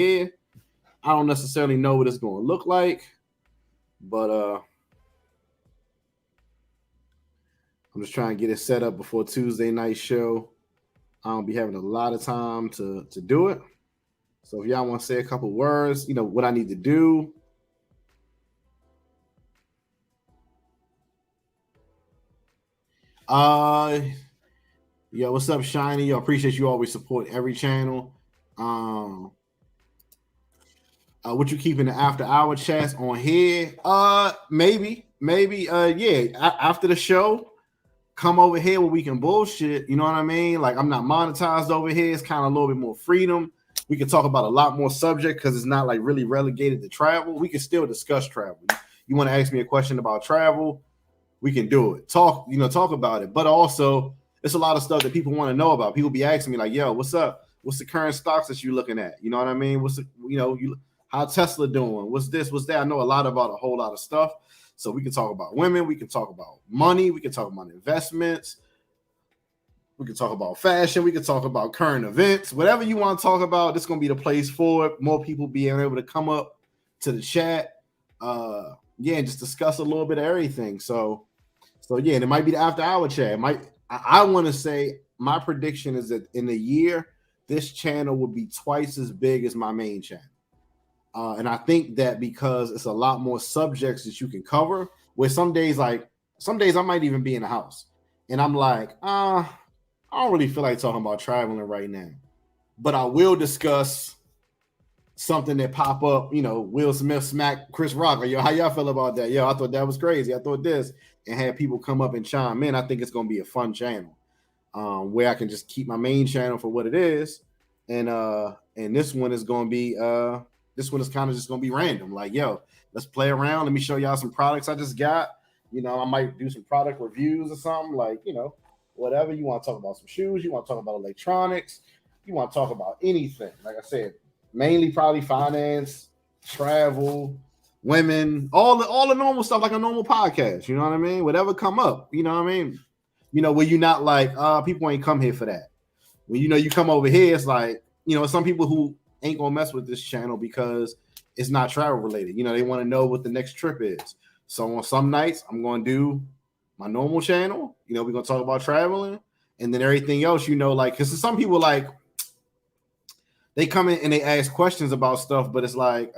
here. I don't necessarily know what it's going to look like, but I'm just trying to get it set up before Tuesday night show. I don't be having a lot of time to do it. So if y'all want to say a couple words, what I need to do. Yeah, what's up, Shiny? I appreciate you always support every channel. What you keeping the after hour chats on here? Maybe. Yeah. After the show, come over here where we can bullshit. You know what I mean? Like, I'm not monetized over here. It's kind of a little bit more freedom. We can talk about a lot more subject because it's not like really relegated to travel. We can still discuss travel. You want to ask me a question about travel? We can do it. Talk about it. But also, it's a lot of stuff that people want to know about. People be asking me like, "Yo, what's up? What's the current stocks that you looking at? You know what I mean? What's how Tesla doing? What's this? What's that? I know a lot about a whole lot of stuff. So we can talk about women. We can talk about money. We can talk about investments. We can talk about fashion. We can talk about current events. Whatever you want to talk about, this is going to be the place for it. More people being able to come up to the chat. And just discuss a little bit of everything. So yeah, and it might be the after hour chat. I want to say my prediction is that in a year, this channel will be twice as big as my main channel. And I think that because it's a lot more subjects that you can cover, where some days I might even be in the house and I'm like, I don't really feel like talking about traveling right now, but I will discuss something that pop up, Will Smith smack Chris Rock, or how y'all feel about that? I thought that was crazy. I thought this, and have people come up and chime in. I think it's going to be a fun channel where I can just keep my main channel for what it is. And this one is going to be, this one is kind of just going to be random. Like, let's play around. Let me show y'all some products I just got. I might do some product reviews or something, like, whatever. You want to talk about some shoes, you want to talk about electronics, you want to talk about anything. Like I said, mainly probably finance, travel, women, all the normal stuff, like a normal podcast. You know what I mean? Whatever come up, you know what I mean? Where you're not like, people ain't come here for that. When you come over here, it's like, some people who ain't gonna mess with this channel because it's not travel related. They want to know what the next trip is. So on some nights, I'm gonna do my normal channel. We're gonna talk about traveling, and then everything else, like, because some people like, they come in and they ask questions about stuff, but it's like,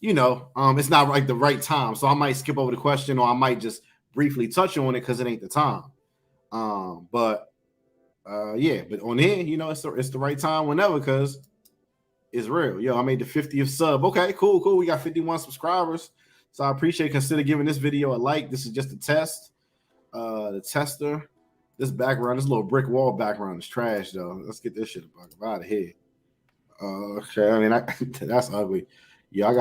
it's not like the right time. So I might skip over the question, or I might just briefly touch on it because it ain't the time. But on here, it's the right time whenever, because it's real. I made the 50th sub. Okay, cool. We got 51 subscribers. So I appreciate, consider giving this video a like. This is just a test. The tester. This background, this little brick wall background is trash, though. Let's get this shit out of here. Okay, I mean, that's ugly. Yeah, I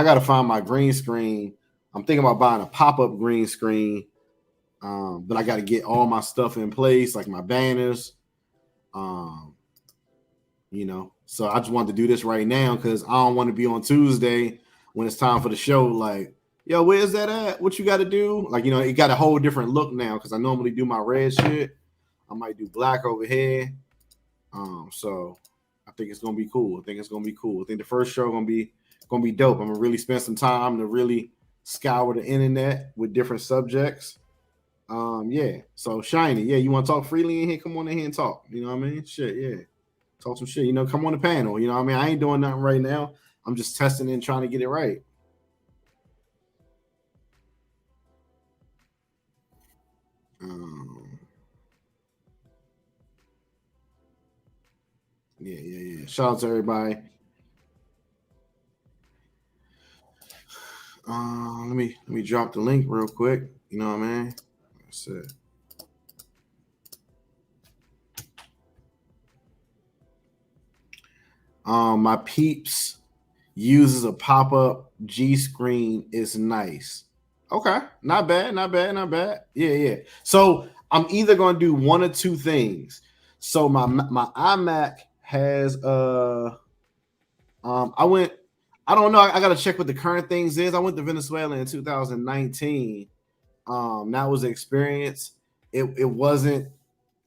gotta find my green screen. I'm thinking about buying a pop-up green screen, but I gotta get all my stuff in place, like my banners. So I just wanted to do this right now because I don't want to be on Tuesday when it's time for the show. Like, yo, where's that at? What you got to do? Like, it got a whole different look now because I normally do my red shit. I might do black over here. So I think it's gonna be cool. I think the first show gonna be dope. I'm gonna really spend some time to really scour the internet with different subjects. So Shiny, you want to talk freely in here? Come on in here and talk. You know what I mean? Shit, yeah. Talk some shit. Come on the panel. You know what I mean? I ain't doing nothing right now. I'm just testing and trying to get it right. Yeah. Shout out to everybody. Let me drop the link real quick. You know what I mean? That's it. My peeps uses a pop-up G screen. Is nice. Okay, not bad. Yeah. So I'm either gonna do one or two things. So my iMac has I don't know. I gotta check what the current things is. I went to Venezuela in 2019. That was an experience. It wasn't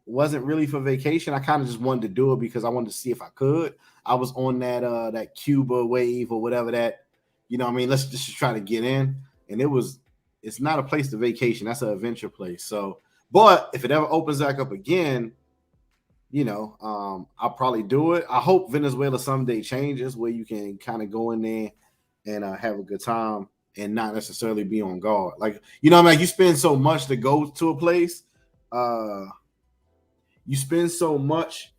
wasn't really for vacation. I kind of just wanted to do it because I wanted to see if I could. I was on that Cuba wave or whatever that, you know what I mean, let's just try to get in. And it's not a place to vacation. That's an adventure place. So, but if it ever opens back up again, you know, I'll probably do it. I hope Venezuela someday changes where you can kind of go in there and have a good time and not necessarily be on guard. Like, you know, you spend so much to go to a place. You spend so much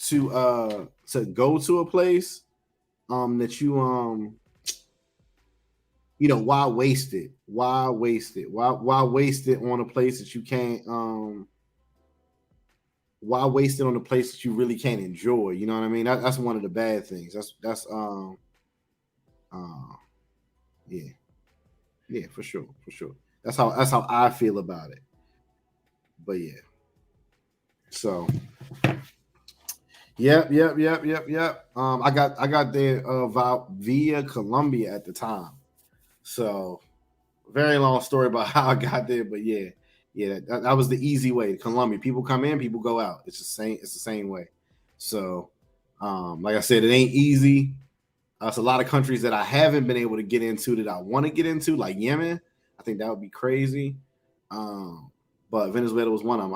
to go to a place that you know, why waste it? Why waste it? Why waste it on a place that you can't why waste it on a place that you really can't enjoy? You know what I mean? That's one of the bad things. That's uh yeah. Yeah, for sure, for sure. That's how I feel about it. But yeah. So yep. I got there via Colombia at the time. So very long story about how I got there, but yeah, that was the easy way. Colombia, people come in, people go out. It's the same. It's the same way. So, like I said, it ain't easy. It's a lot of countries that I haven't been able to get into that I want to get into, like Yemen. I think that would be crazy. But Venezuela was one of them.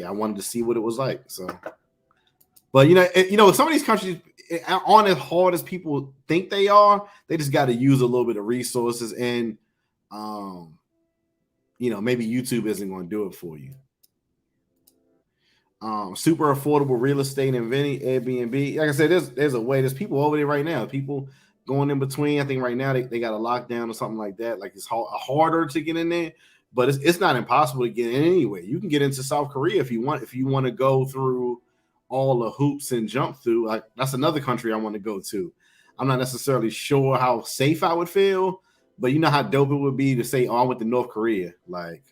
I wanted to see what it was like. So, but some of these countries aren't as hard as people think they are. They just got to use a little bit of resources, and maybe YouTube isn't going to do it for you. Super affordable real estate and Airbnb. Like I said, there's a way. There's people over there right now. People going in between. I think right now they got a lockdown or something like that. Like it's harder to get in there, but it's not impossible to get in anyway. You can get into South Korea if you want. If you want to go through all the hoops and jump through, like that's another country I want to go to. I'm not necessarily sure how safe I would feel, but you know how dope it would be to say, "Oh, I went to North Korea." Like,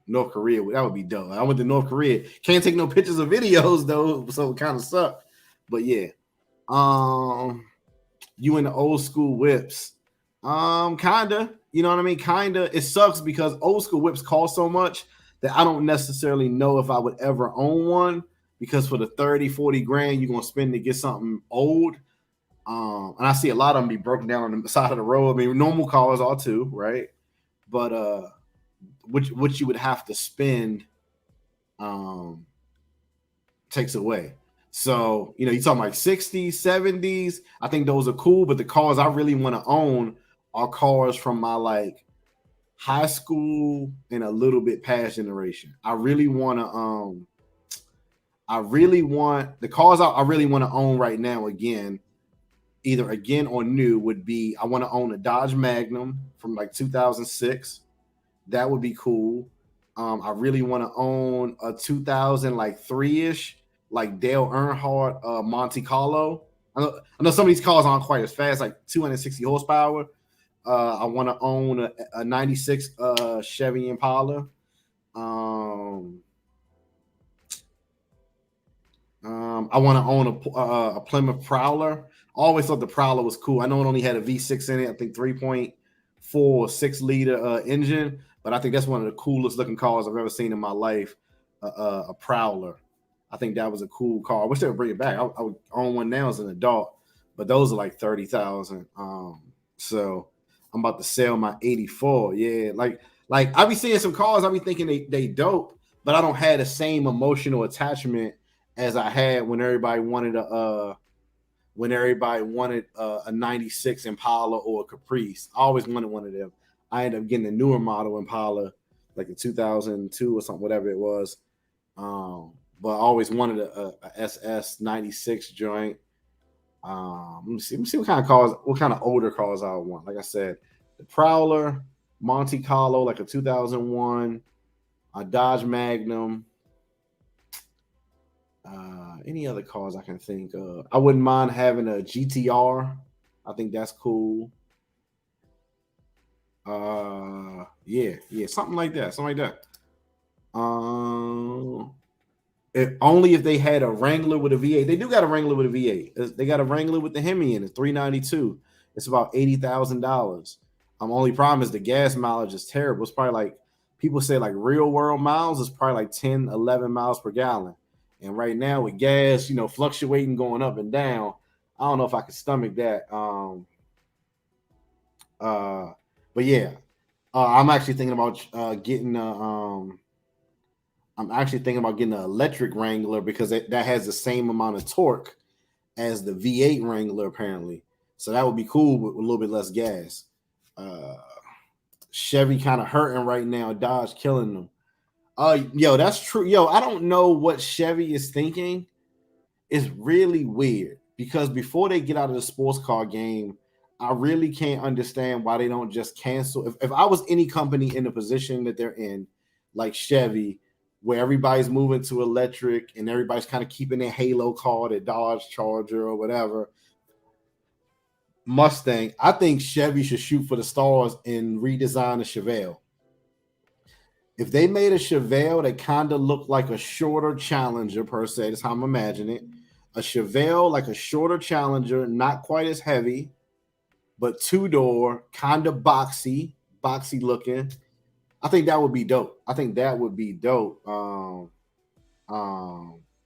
North Korea, that would be dope. I went to North Korea. Can't take no pictures or videos though, so it kind of sucked. But yeah, you in the old school whips, kinda. You know what I mean? Kinda. It sucks because old school whips cost so much that I don't necessarily know if I would ever own one, because for the 30, 40 grand you're gonna spend to get something old. And I see a lot of them be broken down on the side of the road. I mean, normal cars are too, right? But what you would have to spend takes away. So, you're talking like 60s, 70s. I think those are cool, but the cars I really want to own are cars from my like high school and a little bit past generation. I really want the cars I really want to own right now either again or new would be, I want to own a Dodge Magnum from like 2006. That would be cool. I really want to own a 2003-ish like Dale Earnhardt Monte Carlo. I know some of these cars aren't quite as fast, like 260 horsepower. I want to own a 96 Chevy Impala. I want to own a Plymouth Prowler. I always thought the Prowler was cool. I know it only had a V6 in it. I think 3.4 6-liter engine, but I think that's one of the coolest looking cars I've ever seen in my life. A Prowler. I think that was a cool car. I wish they would bring it back. I would own one now as an adult, but those are like 30,000. So I'm about to sell my 84. Yeah, like I be seeing some cars, I be thinking they dope, but I don't have the same emotional attachment as I had when everybody wanted a 96 Impala or a Caprice. I always wanted one of them. I ended up getting a newer model Impala, like a 2002 or something, whatever it was. But I always wanted a SS 96 joint. Let me see what kind of older cars I would want. Like I said, the Prowler, Monte Carlo, like a 2001, a Dodge Magnum. Any other cars I can think of? I wouldn't mind having a GTR. I think that's cool. Yeah, something like that. Only if they had a Wrangler with a V8. They do got a Wrangler with a V8. They got a Wrangler with the Hemi in it, 392. It's about $80,000. Only problem is the gas mileage is terrible. It's probably like people say like real world miles is probably like 10, 11 miles per gallon. And right now with gas, fluctuating, going up and down, I don't know if I could stomach that. But yeah, I'm actually thinking about getting I'm actually thinking about getting an electric Wrangler because that has the same amount of torque as the V8 Wrangler apparently. So that would be cool with a little bit less gas. Chevy kind of hurting right now. Dodge killing them. Yo, that's true. Yo, I don't know what Chevy is thinking. It's really weird because before they get out of the sports car game, I really can't understand why they don't just cancel. If I was any company in the position that they're in, like Chevy, where everybody's moving to electric and everybody's kind of keeping their Halo car, their Dodge Charger or whatever, Mustang, I think Chevy should shoot for the stars and redesign the Chevelle. If they made a Chevelle that kind of looked like a shorter Challenger per se, that's how I'm imagining it. A Chevelle like a shorter Challenger, not quite as heavy, but two-door, kind of boxy looking. I think that would be dope.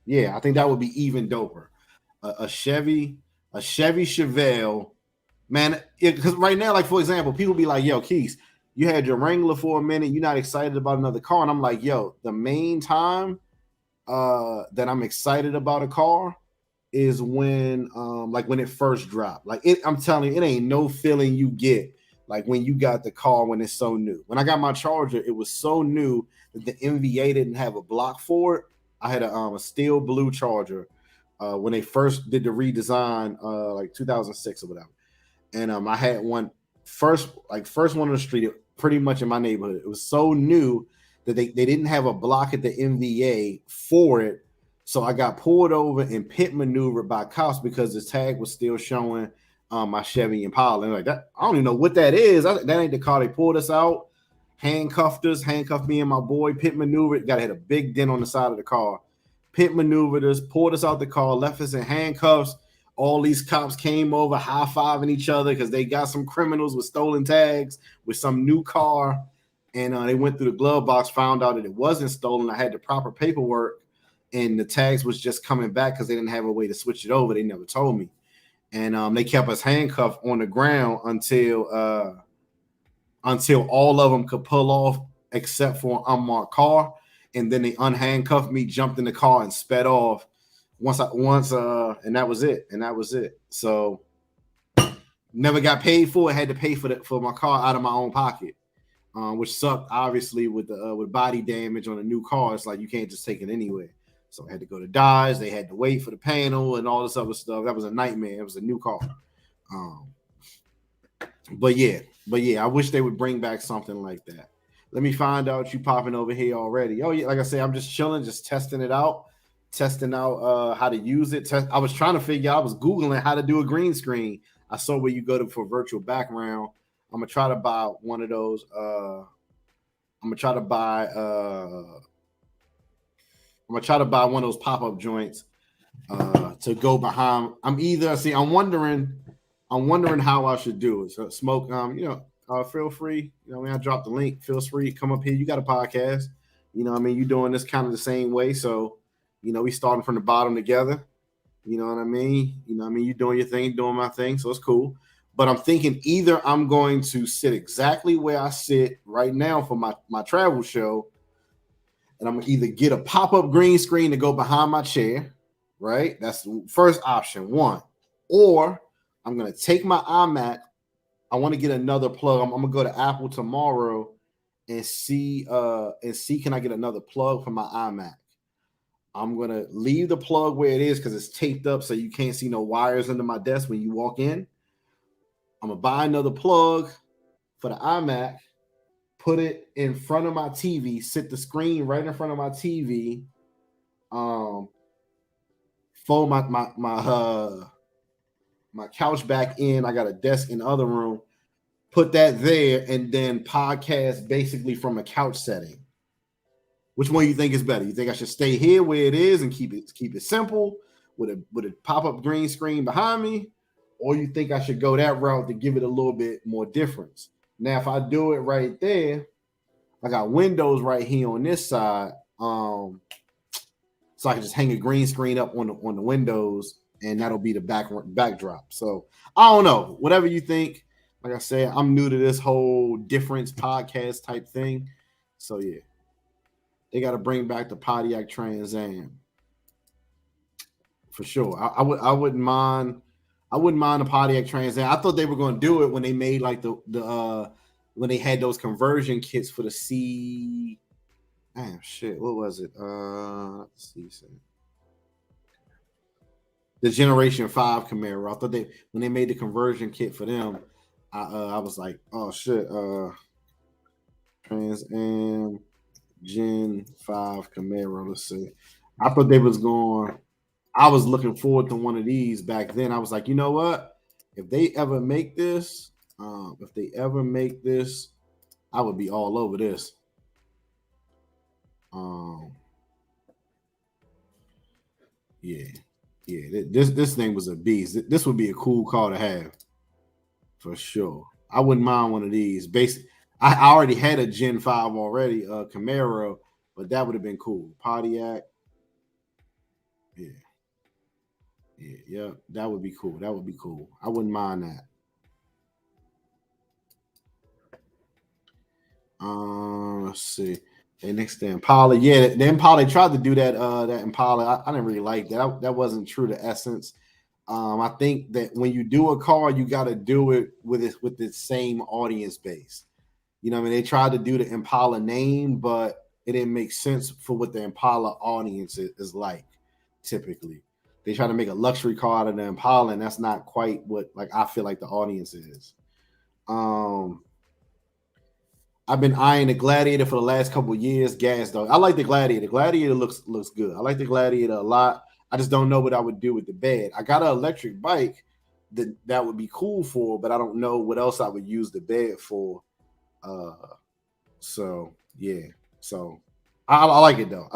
Yeah, I think that would be even doper. A Chevy Chevelle, man. Because right now, like for example, people be like, "Yo, Keith, you had your Wrangler for a minute. You're not excited about another car," and I'm like, "Yo, the main time that I'm excited about a car is when it first dropped. I'm telling you, it ain't no feeling you get like when you got the car when it's so new. When I got my Charger, it was so new that the MVA didn't have a block for it. I had a steel blue Charger when they first did the redesign, like 2006 or whatever. And I had one first one on the street, pretty much in my neighborhood. It was so new that they didn't have a block at the MVA for it. So I got pulled over and pit maneuvered by cops because the tag was still showing my Chevy Impala. And like that, I don't even know what that is. That ain't the car. They pulled us out, handcuffed me and my boy, pit maneuvered. Got to hit a big dent on the side of the car. Pit maneuvered us, pulled us out the car, left us in handcuffs. All these cops came over, high-fiving each other because they got some criminals with stolen tags with some new car. And they went through the glove box, found out that it wasn't stolen. I had the proper paperwork, and the tags was just coming back because they didn't have a way to switch it over. They never told me. And they kept us handcuffed on the ground until all of them could pull off except for an unmarked car. And then they unhandcuffed me, jumped in the car, and sped off. And that was it. So never got paid for it. Had to pay for my car out of my own pocket, which sucked. Obviously, with body damage on a new car, it's like you can't just take it anywhere. So I had to go to Dodge. They had to wait for the panel and all this other stuff. That was a nightmare. It was a new car. But yeah, I wish they would bring back something like that. Let me find out you popping over here already. Oh yeah, like I say, I'm just chilling, just testing out how to use it. I was trying to figure out, I was Googling how to do a green screen. I saw where you go for virtual background. I'm gonna try to buy one of those. I'm gonna try to buy one of those pop-up joints to go behind. I'm wondering how I should do it. So Smoke, feel free. I dropped the link. Feel free, come up here. You got a podcast. You're doing this kind of the same way. So, we starting from the bottom together. You know what I mean? You're doing your thing, doing my thing. So it's cool. But I'm thinking either I'm going to sit exactly where I sit right now for my travel show, and I'm going to either get a pop-up green screen to go behind my chair, right? That's the first option, one. Or I'm going to take my iMac. I want to get another plug. I'm going to go to Apple tomorrow and see can I get another plug for my iMac. I'm going to leave the plug where it is because it's taped up so you can't see no wires under my desk when you walk in. I'm going to buy another plug for the iMac, put it in front of my TV, sit the screen right in front of my TV, fold my couch back in. I got a desk in the other room, put that there, and then podcast basically from a couch setting. Which one you think is better? You think I should stay here where it is and keep it simple with a pop-up green screen behind me? Or you think I should go that route to give it a little bit more difference? Now, if I do it right there, I got windows right here on this side. So I can just hang a green screen up on the windows, and that'll be the backdrop. So I don't know. Whatever you think. Like I said, I'm new to this whole difference podcast type thing. So yeah, they got to bring back the Pontiac Trans Am for sure. I wouldn't mind. I wouldn't mind the Pontiac Trans Am. I thought they were going to do it when they made like the when they had those conversion kits for the C. Damn shit. What was it? Let's see. The Generation 5 Camaro. I thought they when they made the conversion kit for them, I was like, oh shit, Trans Am Gen 5 Camaro. Let's see. I thought they was going. I was looking forward to one of these back then. I was like, you know what? If they ever make this, I would be all over this. Yeah. This thing was a beast. This would be a cool car to have for sure. I wouldn't mind one of these. I already had a Gen 5 already, Camaro, but that would have been cool. Pontiac. Yeah, that would be cool. I wouldn't mind that. Let's see. And next to Impala, yeah, the Impala tried to do that. That Impala, I didn't really like that. That wasn't true to essence. I think that when you do a car, you got to do it with the same audience base. You know, what I mean, they tried to do the Impala name, but it didn't make sense for what the Impala audience is like. Typically, they try to make a luxury car out of the Impala, and that's not quite what like I feel like the audience is. I've been eyeing the Gladiator for the last couple of years. Gas though, I like the Gladiator. Gladiator looks good. I like the Gladiator a lot. I just don't know what I would do with the bed. I got an electric bike that would be cool for, but I don't know what else I would use the bed for. So yeah. So I like it though.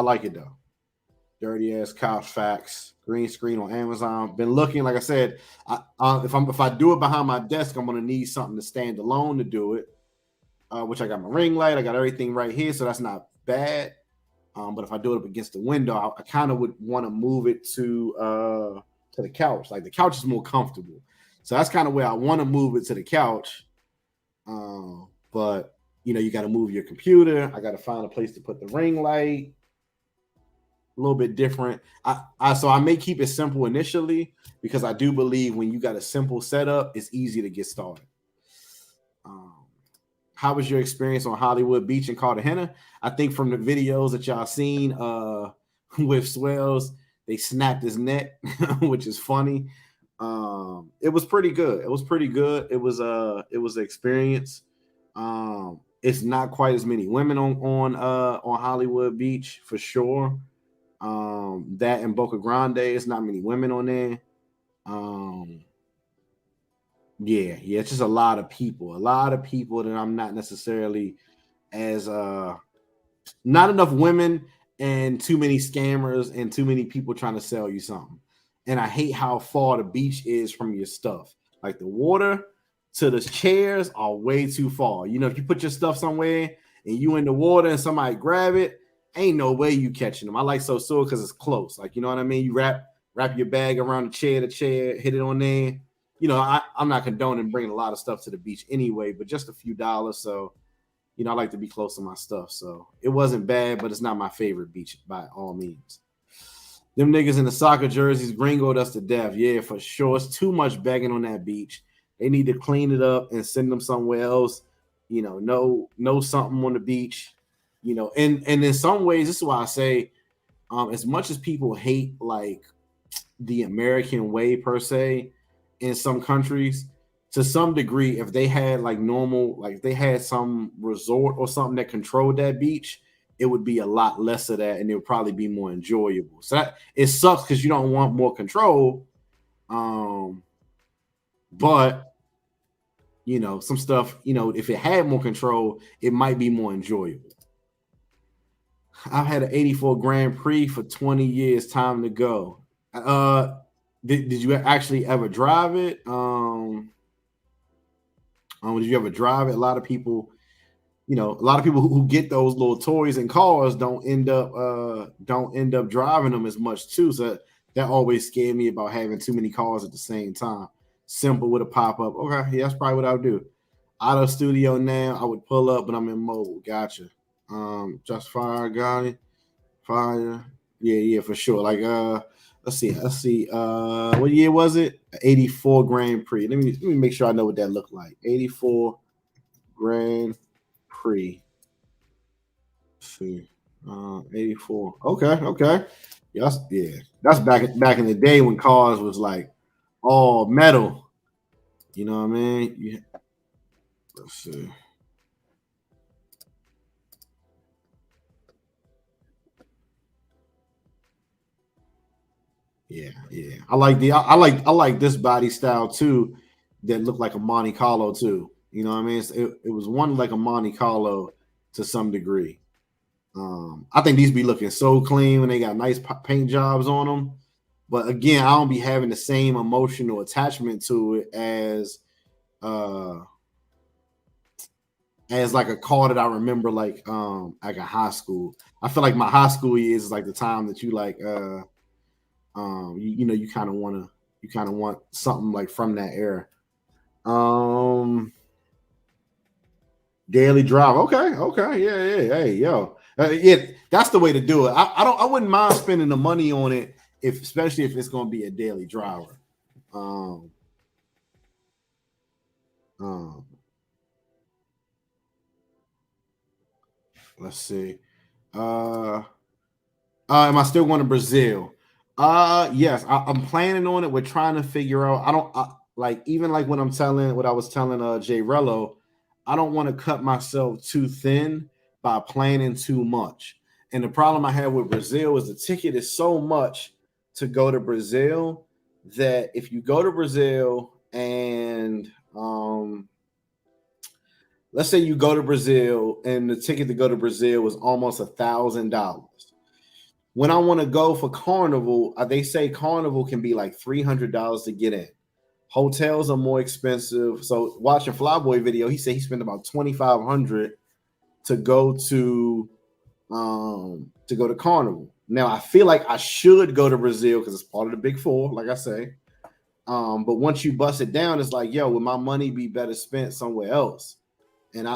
Dirty ass couch facts. Green screen on Amazon. Been looking, like I said. If I do it behind my desk, I'm gonna need something to stand alone to do it. Which I got my ring light. I got everything right here, so that's not bad. But if I do it up against the window, I kind of would want to move it to the couch. Like the couch is more comfortable, so that's kind of where I want to move it to the couch. But you got to move your computer. I got to find a place to put the ring light. A little bit different. So I may keep it simple initially because I do believe when you got a simple setup, it's easy to get started. How was your experience on Hollywood Beach and Cartagena? I think from the videos that y'all seen with Swells, they snapped his neck, which is funny. It was pretty good. It was an experience. It's not quite as many women on Hollywood Beach for sure. That in Boca Grande, it's not many women on there. Yeah, it's just a lot of people that I'm not necessarily as not enough women and too many scammers and too many people trying to sell you something. And I hate how far the beach is from your stuff. Like the water to the chairs are way too far. If you put your stuff somewhere and you in the water and somebody grab it, ain't no way you catching them. I like Sosúa because it's close. Like, you know what I mean? You wrap your bag around the chair, hit it on there. I'm not condoning bringing a lot of stuff to the beach anyway, but just a few dollars. So, I like to be close to my stuff. So it wasn't bad, but it's not my favorite beach by all means. Them niggas in the soccer jerseys gringoed us to death. Yeah, for sure. It's too much begging on that beach. They need to clean it up and send them somewhere else. Know something on the beach. And in some ways, this is why I say, as much as people hate like the American way per se, in some countries, to some degree, if they had like normal, like if they had some resort or something that controlled that beach, it would be a lot less of that and it would probably be more enjoyable. So it sucks because you don't want more control. But some stuff, if it had more control, it might be more enjoyable. I've had an 84 Grand Prix for 20 years. Time to go. Did you actually ever drive it? Did you ever drive it? A lot of people a lot of people who get those little toys and cars don't end up driving them as much too. So that always scared me about having too many cars at the same time. Simple with a pop up. Okay, yeah, that's probably what I would do. Out of studio now, I would pull up, but I'm in mobile. Gotcha. Just fire, got it. Fire. Yeah, yeah, for sure. Like let's see. What year was it? 84 Grand Prix. Let me make sure I know what that looked like. 84 Grand Prix. Let's see. 84. Okay, okay. Yes, yeah. That's back in the day when cars was like all metal. You know what I mean? Yeah. Let's see. Yeah, yeah. I like this body style too, that looked like a Monte Carlo too. You know what I mean? It was one like a Monte Carlo to some degree. I think these be looking so clean when they got nice paint jobs on them. But again, I don't be having the same emotional attachment to it uh as like a car that I remember like a high school. I feel like my high school years is like the time that you like you kind of want something like from that era. Um Daily drive. Okay, okay, yeah, yeah. Hey, yo. Yeah, that's the way to do it. I wouldn't mind spending the money on it if especially if it's gonna be a daily driver. Um um let's see. Uh am I still going to Brazil? Yes, I'm planning on it. We're trying to figure out. I don't like even like when I'm telling what I was telling Jay Rello. I don't want to cut myself too thin by planning too much. And the problem I have with Brazil is the ticket is so much to go to Brazil that if you go to Brazil and let's say you go to Brazil and the ticket to go to Brazil was almost $1,000. When I want to go for Carnival, they say Carnival can be like $300 to get in. Hotels are more expensive. So watching Flyboy video, he said he spent about 2,500 to go to Carnival. Now I feel like I should go to Brazil because it's part of the Big Four, like I say. But once you bust it down, it's like, yo, would my money be better spent somewhere else? And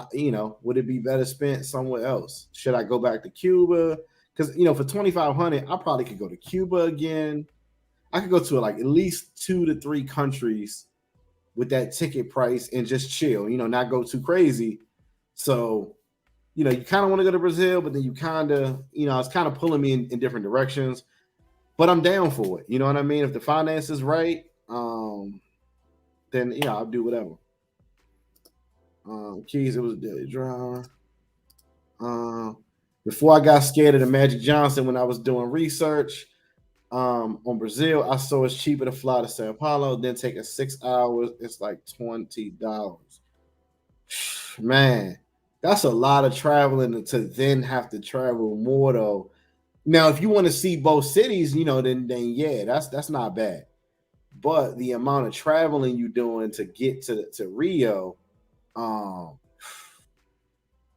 would it be better spent somewhere else? Should I go back to Cuba? Because for 2,500, I probably could go to Cuba again. I could go to like at least 2 to 3 countries with that ticket price and just chill. Not go too crazy. So you kind of want to go to Brazil, but then you kind of, it's kind of pulling me in different directions. But I'm down for it. You know what I mean? If the finance is right, then I'll do whatever. Keys, it was a daily driver. Before I got scared of the Magic Johnson when I was doing research on Brazil, I saw it's cheaper to fly to Sao Paulo, then take a 6 hours. It's like $20. Man, that's a lot of traveling to then have to travel more though. Now, if you want to see both cities, then yeah, that's not bad. But the amount of traveling you doing to get to Rio, um,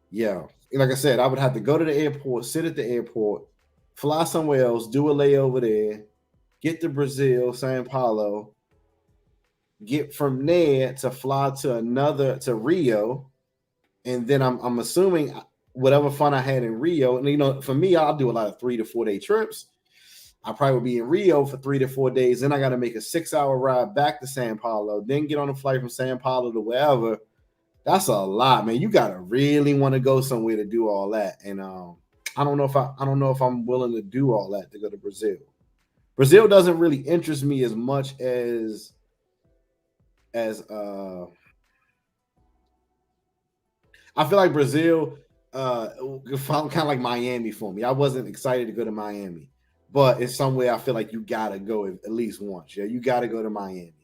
yeah, like I said, I would have to go to the airport, sit at the airport, fly somewhere else, do a layover there, get to Brazil, Sao Paulo, get from there to fly to Rio, and then I'm assuming whatever fun I had in Rio, and for me, I'll do a lot of 3 to 4 day trips. I probably will be in Rio for 3 to 4 days. Then I got to make a 6 hour ride back to Sao Paulo, then get on a flight from Sao Paulo to wherever. That's a lot, man. You gotta really want to go somewhere to do all that, and I don't know if I'm willing to do all that to go to Brazil. Brazil doesn't really interest me as much as I feel like Brazil felt kind of like Miami for me. I wasn't excited to go to Miami, but it's somewhere I feel like you gotta go at least once. Yeah, you gotta go to Miami.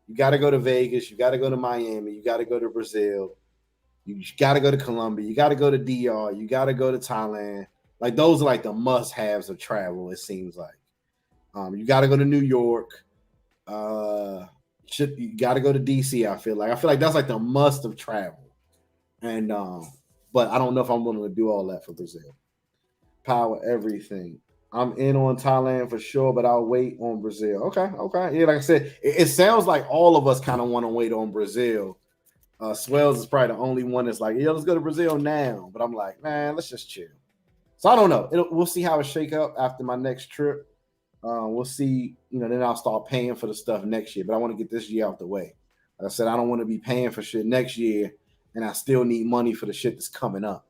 You gotta go to Vegas. You gotta go to Miami. You gotta go to Brazil. You got to go to Colombia. You got to go to DR. You got to go to Thailand. Like those are like the must-haves of travel. It seems like you got to go to New York. You got to go to DC. I feel like that's like the must of travel. And but I don't know if I'm willing to do all that for Brazil. Power everything. I'm in on Thailand for sure, but I'll wait on Brazil. Okay. Yeah, like I said, it sounds like all of us kind of want to wait on Brazil. Swells is probably the only one that's like, yeah, let's go to Brazil now. But I'm like, man, let's just chill. So I don't know. We'll see how it shake up after my next trip. We'll see. Then I'll start paying for the stuff next year. But I want to get this year out the way. Like I said, I don't want to be paying for shit next year, and I still need money for the shit that's coming up.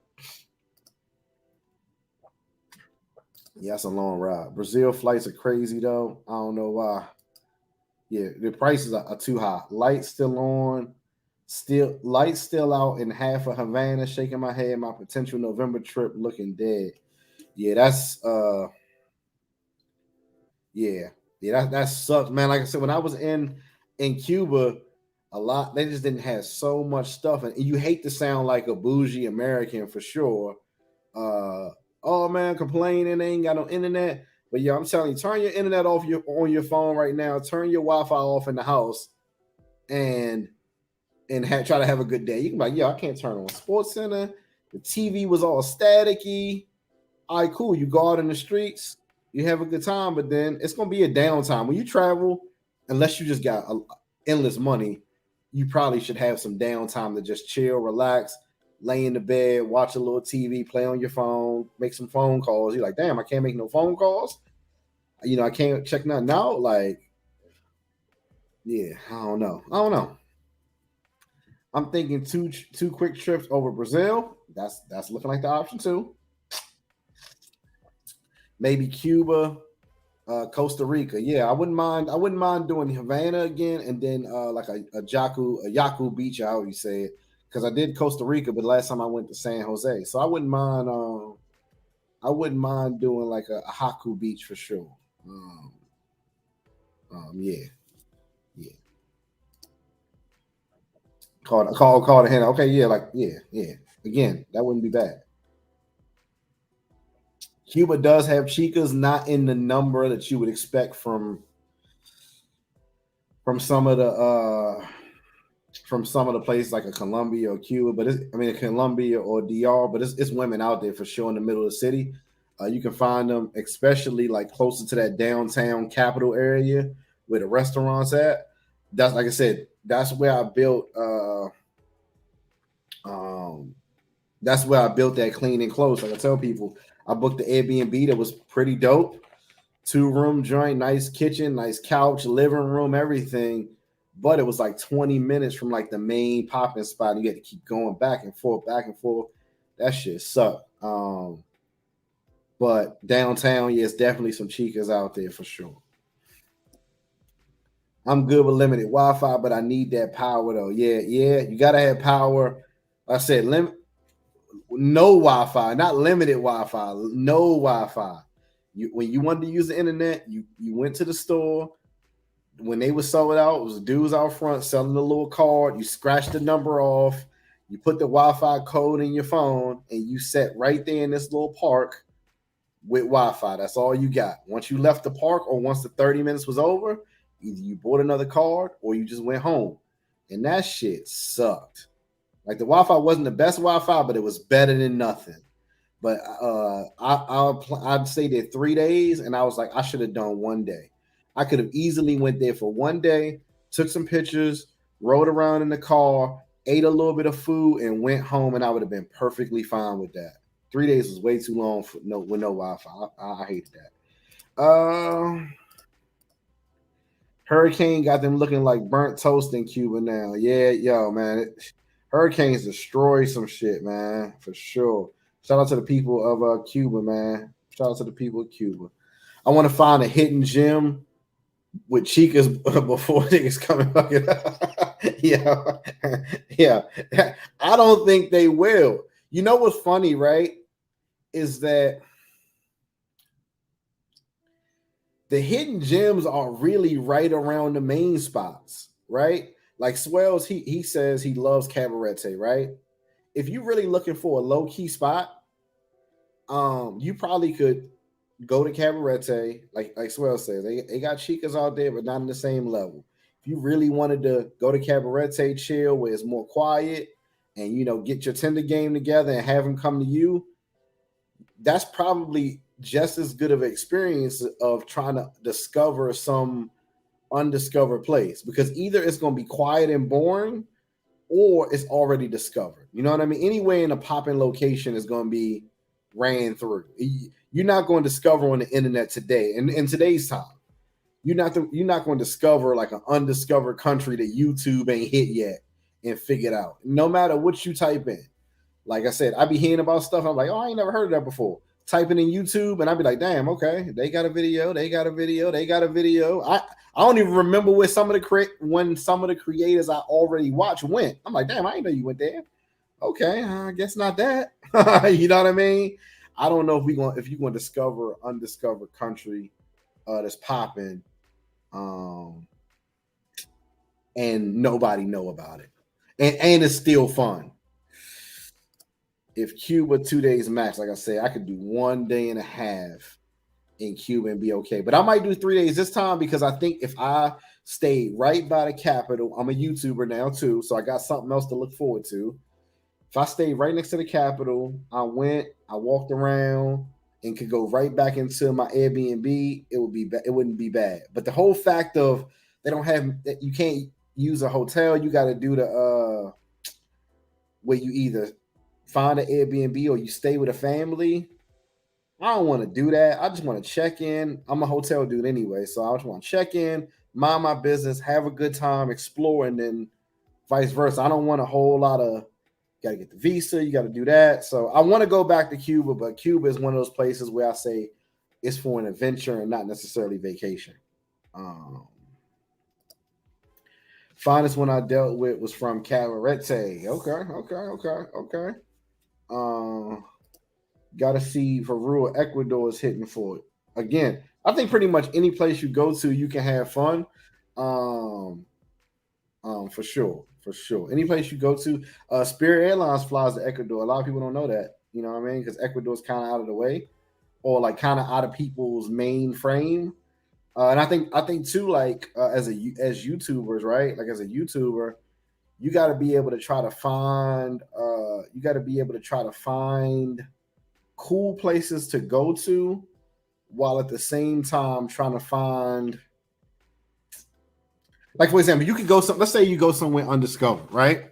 Yeah, that's a long ride. Brazil flights are crazy though. I don't know why. Yeah, the prices are too high. Lights still on. Lights still out in half of Havana, shaking my head. My potential November trip looking dead. Yeah, that's that sucks, man. Like I said, when I was in Cuba, they just didn't have so much stuff, and you hate to sound like a bougie American for sure. Oh man, complaining they ain't got no internet. But yeah, I'm telling you, turn your internet off on your phone right now. Turn your Wi-Fi off in the house, and try to have a good day. You can be like, yeah, I can't turn on Sports Center. The TV was all staticky. All right, cool. You go out in the streets, you have a good time, but then it's gonna be a downtime when you travel. Unless you just got endless money, you probably should have some downtime to just chill, relax, lay in the bed, watch a little TV, play on your phone, make some phone calls. You're like, damn, I can't make no phone calls. I can't check nothing out. Like, yeah, I don't know. I'm thinking two quick trips over Brazil. That's looking like the option too. Maybe Cuba, Costa Rica. Yeah, I wouldn't mind. I wouldn't mind doing Havana again, and then like a Yaku Beach, how you say it, because I did Costa Rica, but last time I went to San Jose, so I wouldn't mind. I wouldn't mind doing like a Haku Beach for sure. Yeah. Call the hand. Okay, yeah. Again, that wouldn't be bad. Cuba does have chicas, not in the number that you would expect from some of the places like a Colombia or Cuba, but a Colombia or DR, but it's women out there for sure in the middle of the city. You can find them, especially like closer to that downtown capital area where the restaurants at. That's like I said, that's where I built. That's where I built that clean and close. Like I tell people, I booked the Airbnb that was pretty dope. 2-room joint, nice kitchen, nice couch, living room, everything. But it was like 20 minutes from like the main popping spot. You had to keep going back and forth, back and forth. That shit sucked. But downtown, yeah, it's definitely some chicas out there for sure. I'm good with limited Wi-Fi, but I need that power though. Yeah, you gotta have power. I said no Wi-Fi, not limited Wi-Fi, no Wi-Fi. When you wanted to use the internet, you went to the store. When they were sold out, it was dudes out front selling a little card. You scratch the number off, you put the Wi-Fi code in your phone, and you sat right there in this little park with Wi-Fi. That's all you got. Once you left the park or once the 30 minutes was over, either you bought another card or you just went home. And that shit sucked. Like the Wi-Fi wasn't the best Wi-Fi, but it was better than nothing. But I'd stay there 3 days, and I was like, I should have done one day. I could have easily went there for one day, took some pictures, rode around in the car, ate a little bit of food, and went home, and I would have been perfectly fine with that. 3 days was way too long with no Wi-Fi. I hated that. Hurricane got them looking like burnt toast in Cuba now. Yeah, yo, man. Hurricanes destroy some shit, man, for sure. Shout out to the people of Cuba, man. Shout out to the people of Cuba. I want to find a hidden gem with chicas before niggas coming fucking yeah. I don't think they will. You know what's funny, right? Is that the hidden gems are really right around the main spots, right? Like Swells, he says he loves Cabarete, right? If you're really looking for a low key spot, you probably could go to Cabarete, like Swell says. They got chicas out there, but not in the same level. If you really wanted to go to Cabarete, chill, where it's more quiet, and get your Tinder game together and have them come to you, that's probably just as good of an experience of trying to discover some undiscovered place, because either it's going to be quiet and boring or it's already discovered. You know what I mean? Anywhere in a popping location is going to be ran through. You're not going to discover on the internet today, and in today's time, you're not going to discover like an undiscovered country that YouTube ain't hit yet and figured out. No matter what you type in. Like I said, I be hearing about stuff. I'm like, oh, I ain't never heard of that before. Typing in YouTube, and I'd be like, damn, okay, they got a video, they got a video, they got a video. I don't even remember where some of the creators I already watched went. I'm like, damn, I didn't know you went there. Okay, I guess not that. You know what I mean? I don't know if you're going to discover undiscovered country that's popping, and nobody know about it, and it's still fun. If Cuba 2 days max, like I said, I could do 1 day and a half in Cuba and be okay. But I might do 3 days this time, because I think if I stay right by the Capitol, I'm a YouTuber now too, so I got something else to look forward to. If I stay right next to the Capitol, I walked around and could go right back into my Airbnb, it wouldn't be bad. But the whole fact of they don't have that, you can't use a hotel, you got to do the where you either find an Airbnb or you stay with a family. I don't want to do that. I just want to check in. I'm a hotel dude anyway, so I just want to check in, mind my business, have a good time, explore, and then vice versa. I don't want a whole lot of got to get the visa, you got to do that. So I want to go back to Cuba, but Cuba is one of those places where I say it's for an adventure and not necessarily vacation. Finest one I dealt with was from Calarete. Okay. Got to see for real. Ecuador is hitting for it again. I think pretty much any place you go to, you can have fun. For sure. Any place you go to, Spirit Airlines flies to Ecuador. A lot of people don't know that. You know what I mean? Because Ecuador's kind of out of the way, or like kind of out of people's main frame. And I think too, like as YouTubers, right? Like as a YouTuber, you got to be able to try to find. You got to be able to try to find cool places to go to, while at the same time trying to find, like for example, you could go let's say you go somewhere undiscovered, right?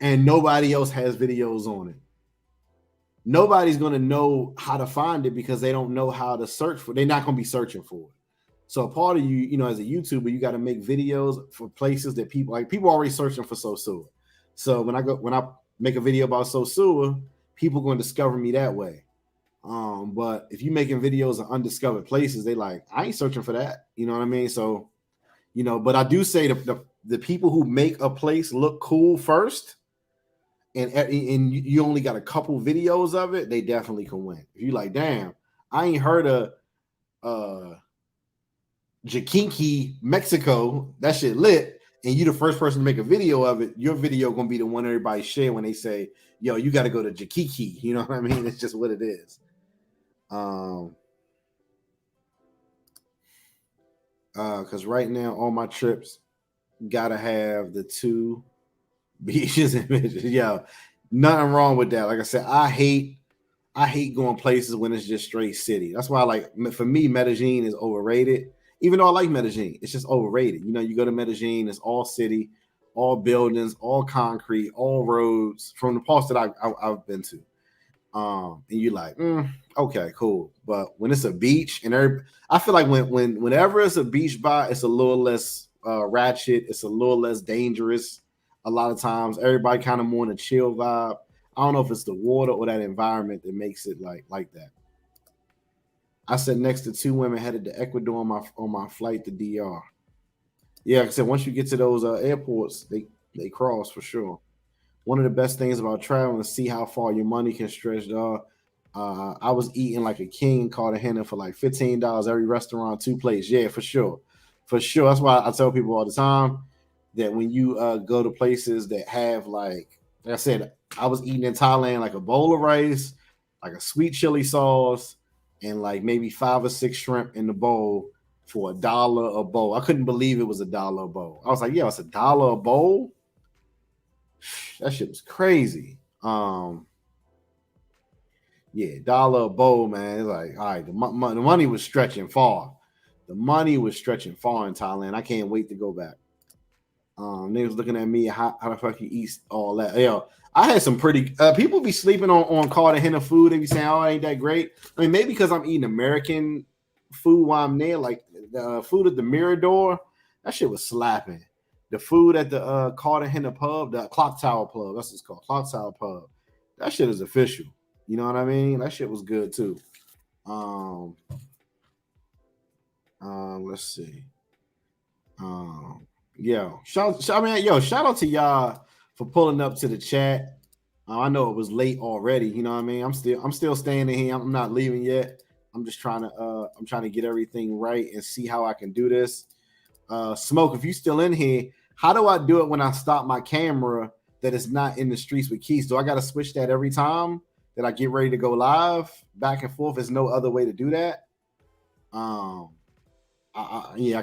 And nobody else has videos on it. Nobody's going to know how to find it because they don't know how to search for it. They're not going to be searching for it. So a part of you, as a YouTuber, you got to make videos for places that people are already searching for Sosua. So when I make a video about Sosua, people are going to discover me that way. But if you're making videos of undiscovered places, they like, I ain't searching for that. You know what I mean? So, but I do say the people who make a place look cool first, and you only got a couple videos of it, they definitely can win. If you like, damn, I ain't heard of Jiquinqui, Mexico, that shit lit, and you the first person to make a video of it, your video gonna be the one everybody share when they say, yo, you got to go to Jiquinqui. You know what I mean? It's just what it is. Because right now, all my trips gotta have the 2 beaches and beaches. Yeah, nothing wrong with that. Like I said, I hate going places when it's just straight city. That's why, for me, Medellin is overrated. Even though I like Medellin, it's just overrated. You go to Medellin, it's all city, all buildings, all concrete, all roads from the parts that I've been to. And you're like, okay, cool. But when it's a beach, and I feel like whenever it's a beach by, it's a little less ratchet. It's a little less dangerous. A lot of times, everybody kind of more in a chill vibe. I don't know if it's the water or that environment that makes it like that. I sat next to 2 women headed to Ecuador on my flight to DR. Yeah, like I said, once you get to those airports, they cross for sure. One of the best things about traveling is see how far your money can stretch, dog. I was eating like a king in Cartagena for like $15 every restaurant, 2 plates. Yeah, for sure. That's why I tell people all the time that when you go to places that have like I said, I was eating in Thailand like a bowl of rice, like a sweet chili sauce, and like maybe 5 or 6 shrimp in the bowl for $1 a bowl. I couldn't believe it was $1 a bowl. I was like, yeah, it's $1 a bowl. That shit was crazy. Yeah, dollar a bowl, man. It's like, all right, the money was stretching far. The money was stretching far in Thailand. I can't wait to go back. Niggas looking at me, how the fuck you eat all that? Yo, I had some pretty people be sleeping on Cartagena food. They be saying, oh, ain't that great? I mean, maybe because I'm eating American food while I'm there, like the food at the Mirador, that shit was slapping. The food at the Cartagena pub, the Clock Tower pub, that's what it's called, Clock Tower pub. That shit is official. You know what I mean? That shit was good too. Let's see. Shout out to y'all for pulling up to the chat. I know it was late already. You know what I mean? I'm still staying in here. I'm not leaving yet. I'm just trying to get everything right and see how I can do this. Smoke, if you still in here, how do I do it when I stop my camera that is not in the streets with Keys? Do I got to switch that every time that I get ready to go live back and forth? There's no other way to do that. I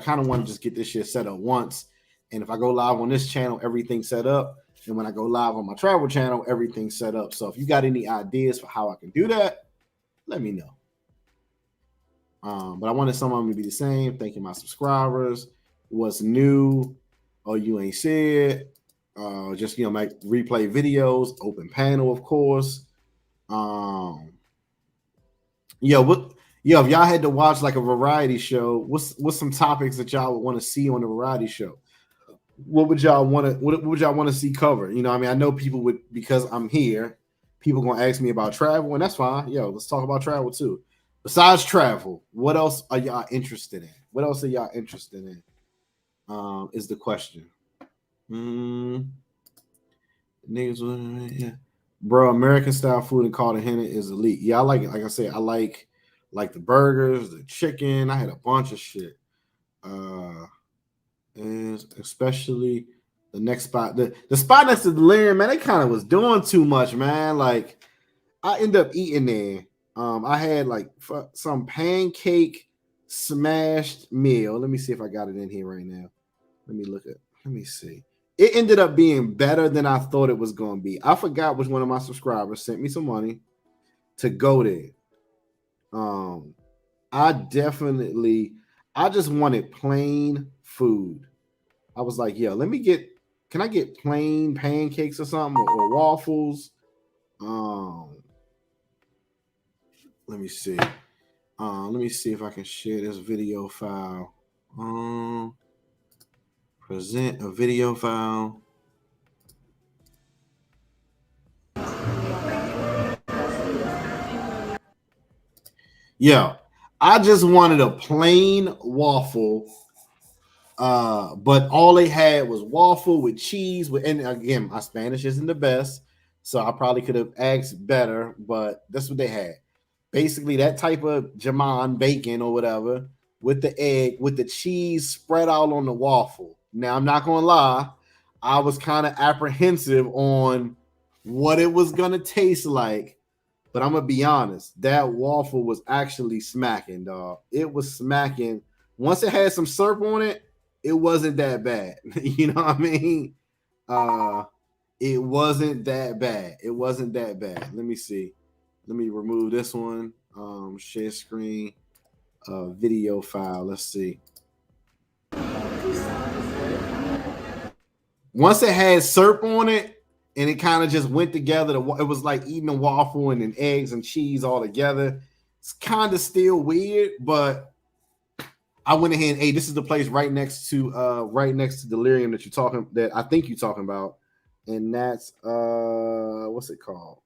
kind of want to just get this shit set up once. And if I go live on this channel, everything's set up. And when I go live on my travel channel, everything's set up. So if you got any ideas for how I can do that, let me know. But I wanted some of them to be the same. Thank you, my subscribers. What's new? Oh, you ain't said. Just make replay videos, open panel, of course. If y'all had to watch like a variety show, what's some topics that y'all would want to see on a variety show? What would y'all want to see covered? You know, I mean, I know people would, because I'm here, people gonna ask me about travel, and that's fine. Let's talk about travel too. Besides travel, what else are y'all interested in? What else are y'all interested in? Is the question. Niggas, yeah. Bro, American style food in Cartagena is elite. Yeah, I like it. Like I said, I like the burgers, the chicken. I had a bunch of shit. And especially the next spot, the spot next to Delirium, man, they kind of was doing too much, man. Like, I ended up eating there. I had like some pancake smashed meal. Let me see if I got it in here right now. Let me see. It ended up being better than I thought it was going to be. I forgot which one of my subscribers sent me some money to go there. I just wanted plain food. I was like, can I get plain pancakes or something, or waffles? Let me see. Let me see if I can share this video file. Present a video file. I just wanted a plain waffle, but all they had was waffle with cheese. And again, my Spanish isn't the best, so I probably could have asked better, but that's what they had. Basically, that type of jamon bacon or whatever with the egg, with the cheese spread out on the waffle. Now, I'm not going to lie, I was kind of apprehensive on what it was going to taste like. But I'm going to be honest, that waffle was actually smacking, dog. It was smacking. Once it had some syrup on it, it wasn't that bad. You know what I mean? It wasn't that bad. It wasn't that bad. Let me see. Let me remove this one. Share screen, video file. Let's see. Once it had syrup on it, and it kind of just went together. It was like eating a waffle and then eggs and cheese all together. It's kind of still weird, but I went ahead and, hey, this is the place right next to Delirium that I think you're talking about. And that's what's it called?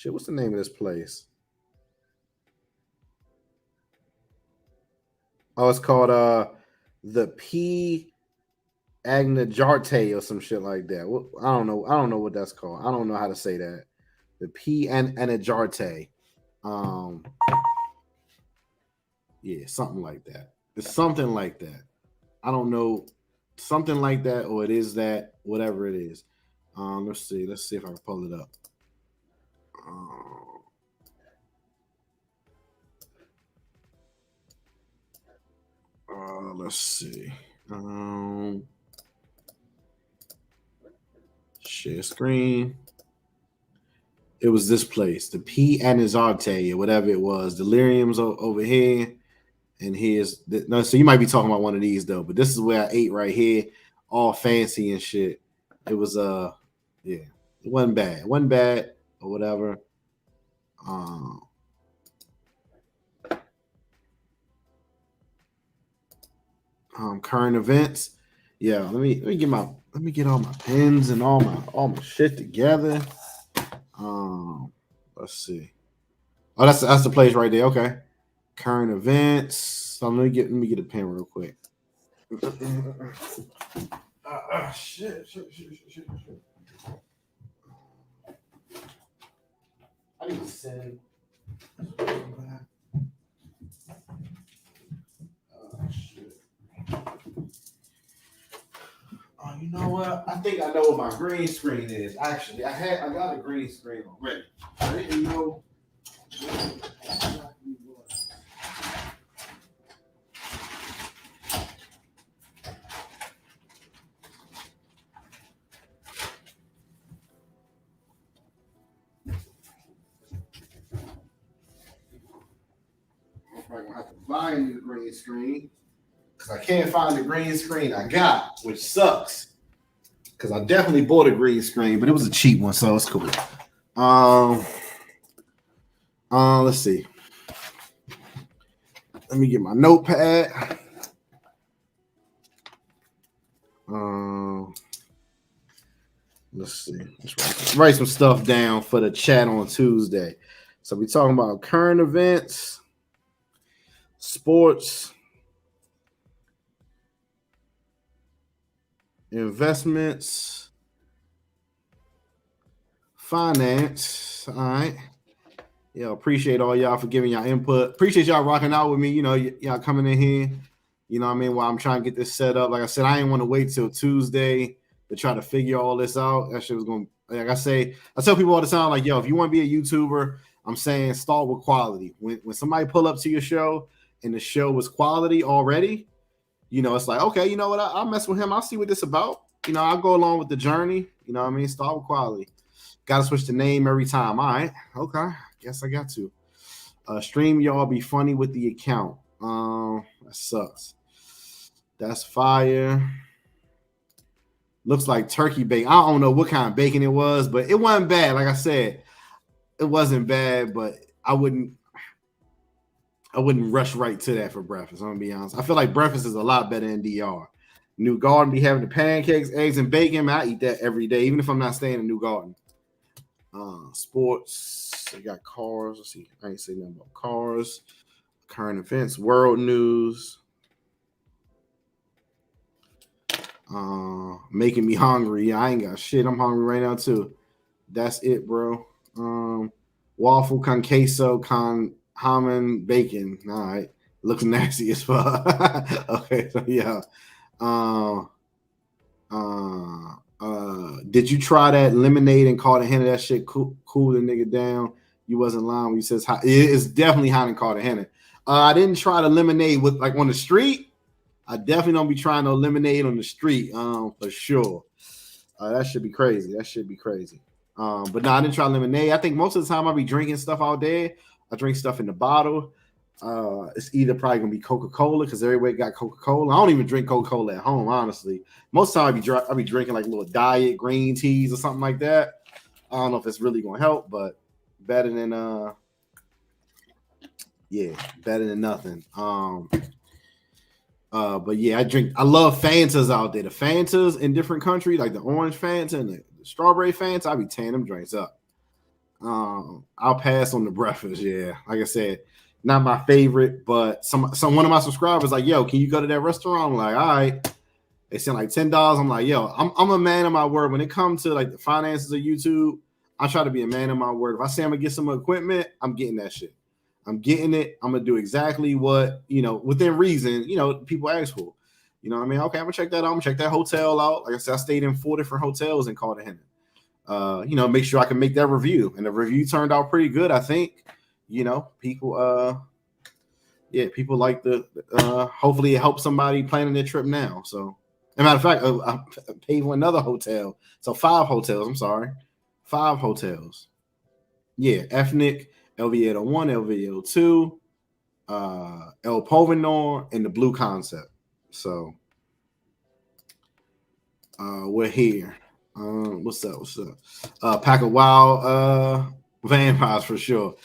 What's the name of this place? Oh, it's called the P. Agnajarte or some shit like that. I don't know what that's called. I don't know how to say that. The P. Agnajarte. Yeah, something like that. It's something like that. I don't know, something like that, or it is that, whatever it is. Let's see if I can pull it up. Let's see. Share screen. It was this place, the P. Anizarte or whatever it was. Delirium's over here, and here's no. So you might be talking about one of these though, but this is where I ate right here, all fancy and shit. It was yeah, it wasn't bad. It wasn't bad or whatever. Current events. Yeah, let me get all my pens and all my shit together. Let's see. Oh, that's the place right there. Okay. Current events. So let me get a pen real quick. Shit. I need to send. Shit. Oh, you know what? I think I know what my green screen is. Actually, I got a green screen already. I didn't know. I'm gonna have to buy a new green screen because I can't find the green screen I got, which sucks. Because I definitely bought a green screen, but it was a cheap one, so it's cool. Let's see. Let me get my notepad. Let's see. Let's write some stuff down for the chat on Tuesday. So we're talking about current events, sports, investments, finance. All right. Yeah, appreciate all y'all for giving y'all input. Appreciate y'all rocking out with me. You know, y'all coming in here. You know what I mean? While I'm trying to get this set up. Like I said, I didn't want to wait till Tuesday to try to figure all this out. That shit was going to, like I tell people all the time, like, yo, if you want to be a YouTuber, I'm saying start with quality. When somebody pull up to your show and the show was quality already, you know, it's like, okay, you know what? I'll mess with him. I'll see what this about. You know, I'll go along with the journey. You know what I mean? Start with quality. Got to switch the name every time. All right. Okay. Guess I got to. Stream y'all be funny with the account. That sucks. That's fire. Looks like turkey bacon. I don't know what kind of bacon it was, but it wasn't bad. Like I said, it wasn't bad, but I wouldn't rush right to that for breakfast. I'm gonna be honest. I feel like breakfast is a lot better than DR. New Garden be having the pancakes, eggs, and bacon. Man, I eat that every day, even if I'm not staying in New Garden. Sports. They got cars. Let's see. I ain't saying nothing about cars. Current events, world news. Making me hungry. Yeah, I ain't got shit. I'm hungry right now too. That's it, bro. Waffle con queso con hamon bacon. All right, looks nasty as fuck. Okay, so yeah. Did you try that lemonade and Cartagena? That shit cool the nigga down. You wasn't lying when he says hot. It's definitely hot in Cartagena. I didn't try the lemonade with like on the street. I definitely don't be trying to lemonade on the street, for sure. That should be crazy. But no, I didn't try lemonade. I think most of the time I be drinking stuff out there. I drink stuff in the bottle. It's either probably gonna be Coca-Cola because everybody got Coca-Cola. I don't even drink Coca-Cola at home, honestly. Most of the time I be drinking like little diet green teas or something like that. I don't know if it's really gonna help, but better than better than nothing. But yeah, I love Fantas out there. The Fantas in different countries, like the orange Fanta and the strawberry Fanta, I be tearing them drinks up. I'll pass on the breakfast. Yeah, like I said, not my favorite, but some one of my subscribers like, yo, can you go to that restaurant? I'm like, all right. They sent like $10. I'm like, yo, I'm a man of my word. When it comes to like the finances of YouTube, I try to be a man of my word. If I say I'm gonna get some equipment, I'm getting that shit. I'm getting it. I'm gonna do exactly what, you know, within reason, you know, people ask for. You know what I mean? Okay, I'm gonna check that out. I'm gonna check that hotel out. Like I said, I stayed in 4 different hotels in Cartagena. You know, make sure I can make that review. And the review turned out pretty good, I think. You know, people yeah, people like the. Hopefully, it helps somebody planning their trip now. So, as a matter of fact, I paid for another hotel. So 5 hotels. I'm sorry, 5 hotels. Yeah, Ethnic, El Viedo 1, El Viedo 2, El Povenor, and the Blue Concept. So we're here. What's up? What's up? Pack of Wild Vampires for sure.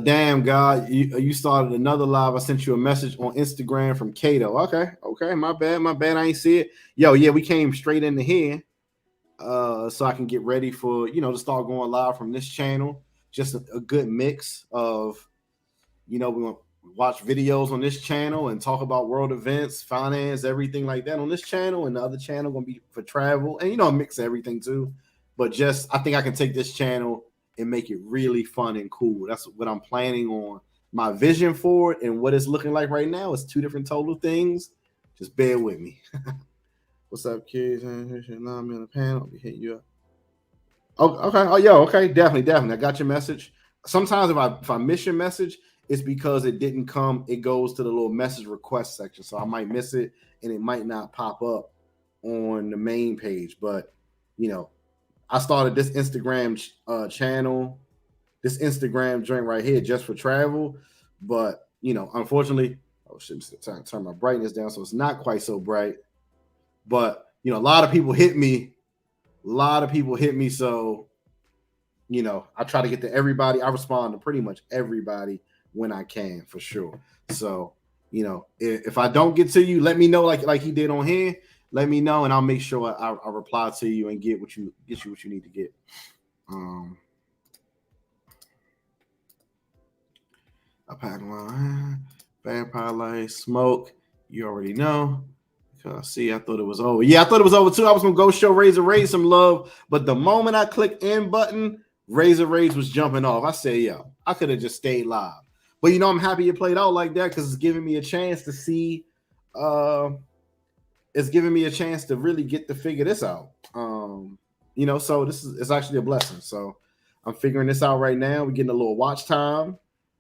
Damn, God, you started another live. I sent you a message on Instagram from Kato. Okay, my bad. I ain't see it. Yo, yeah, we came straight into here, so I can get ready for to start going live from this channel. Just a good mix of we're gonna watch videos on this channel and talk about world events, finance, everything like that on this channel, and the other channel gonna be for travel and mix everything too. But I think I can take this channel and make it really fun and cool. That's what I'm planning on. My vision for it and what it's looking like right now is 2 different total things. Just bear with me. What's up, kids? I'm on the panel. I'll be hitting you up. Oh, okay. Oh, yo, okay. Definitely. I got your message. Sometimes if I miss your message, it's because it didn't come. It goes to the little message request section, so I might miss it, and it might not pop up on the main page. But I started this Instagram channel, this Instagram joint right here, just for travel. But unfortunately, I should turn my brightness down so it's not quite so bright. But a lot of people hit me. So I try to get to everybody. I respond to pretty much everybody when I can, for sure. So if I don't get to you, let me know like he did on here. Let me know, and I'll make sure I reply to you and get you what you need to get. I pack my Vampire Light Smoke. You already know. See, I thought it was over. Yeah, I thought it was over too. I was gonna go show Razor Ray some love, but the moment I clicked end button, Razor Rays was jumping off. I said, yo, I could have just stayed live. But I'm happy it played out like that because it's giving me a chance to see. It's giving me a chance to really get to figure this out. So it's actually a blessing. So I'm figuring this out right now. We're getting a little watch time,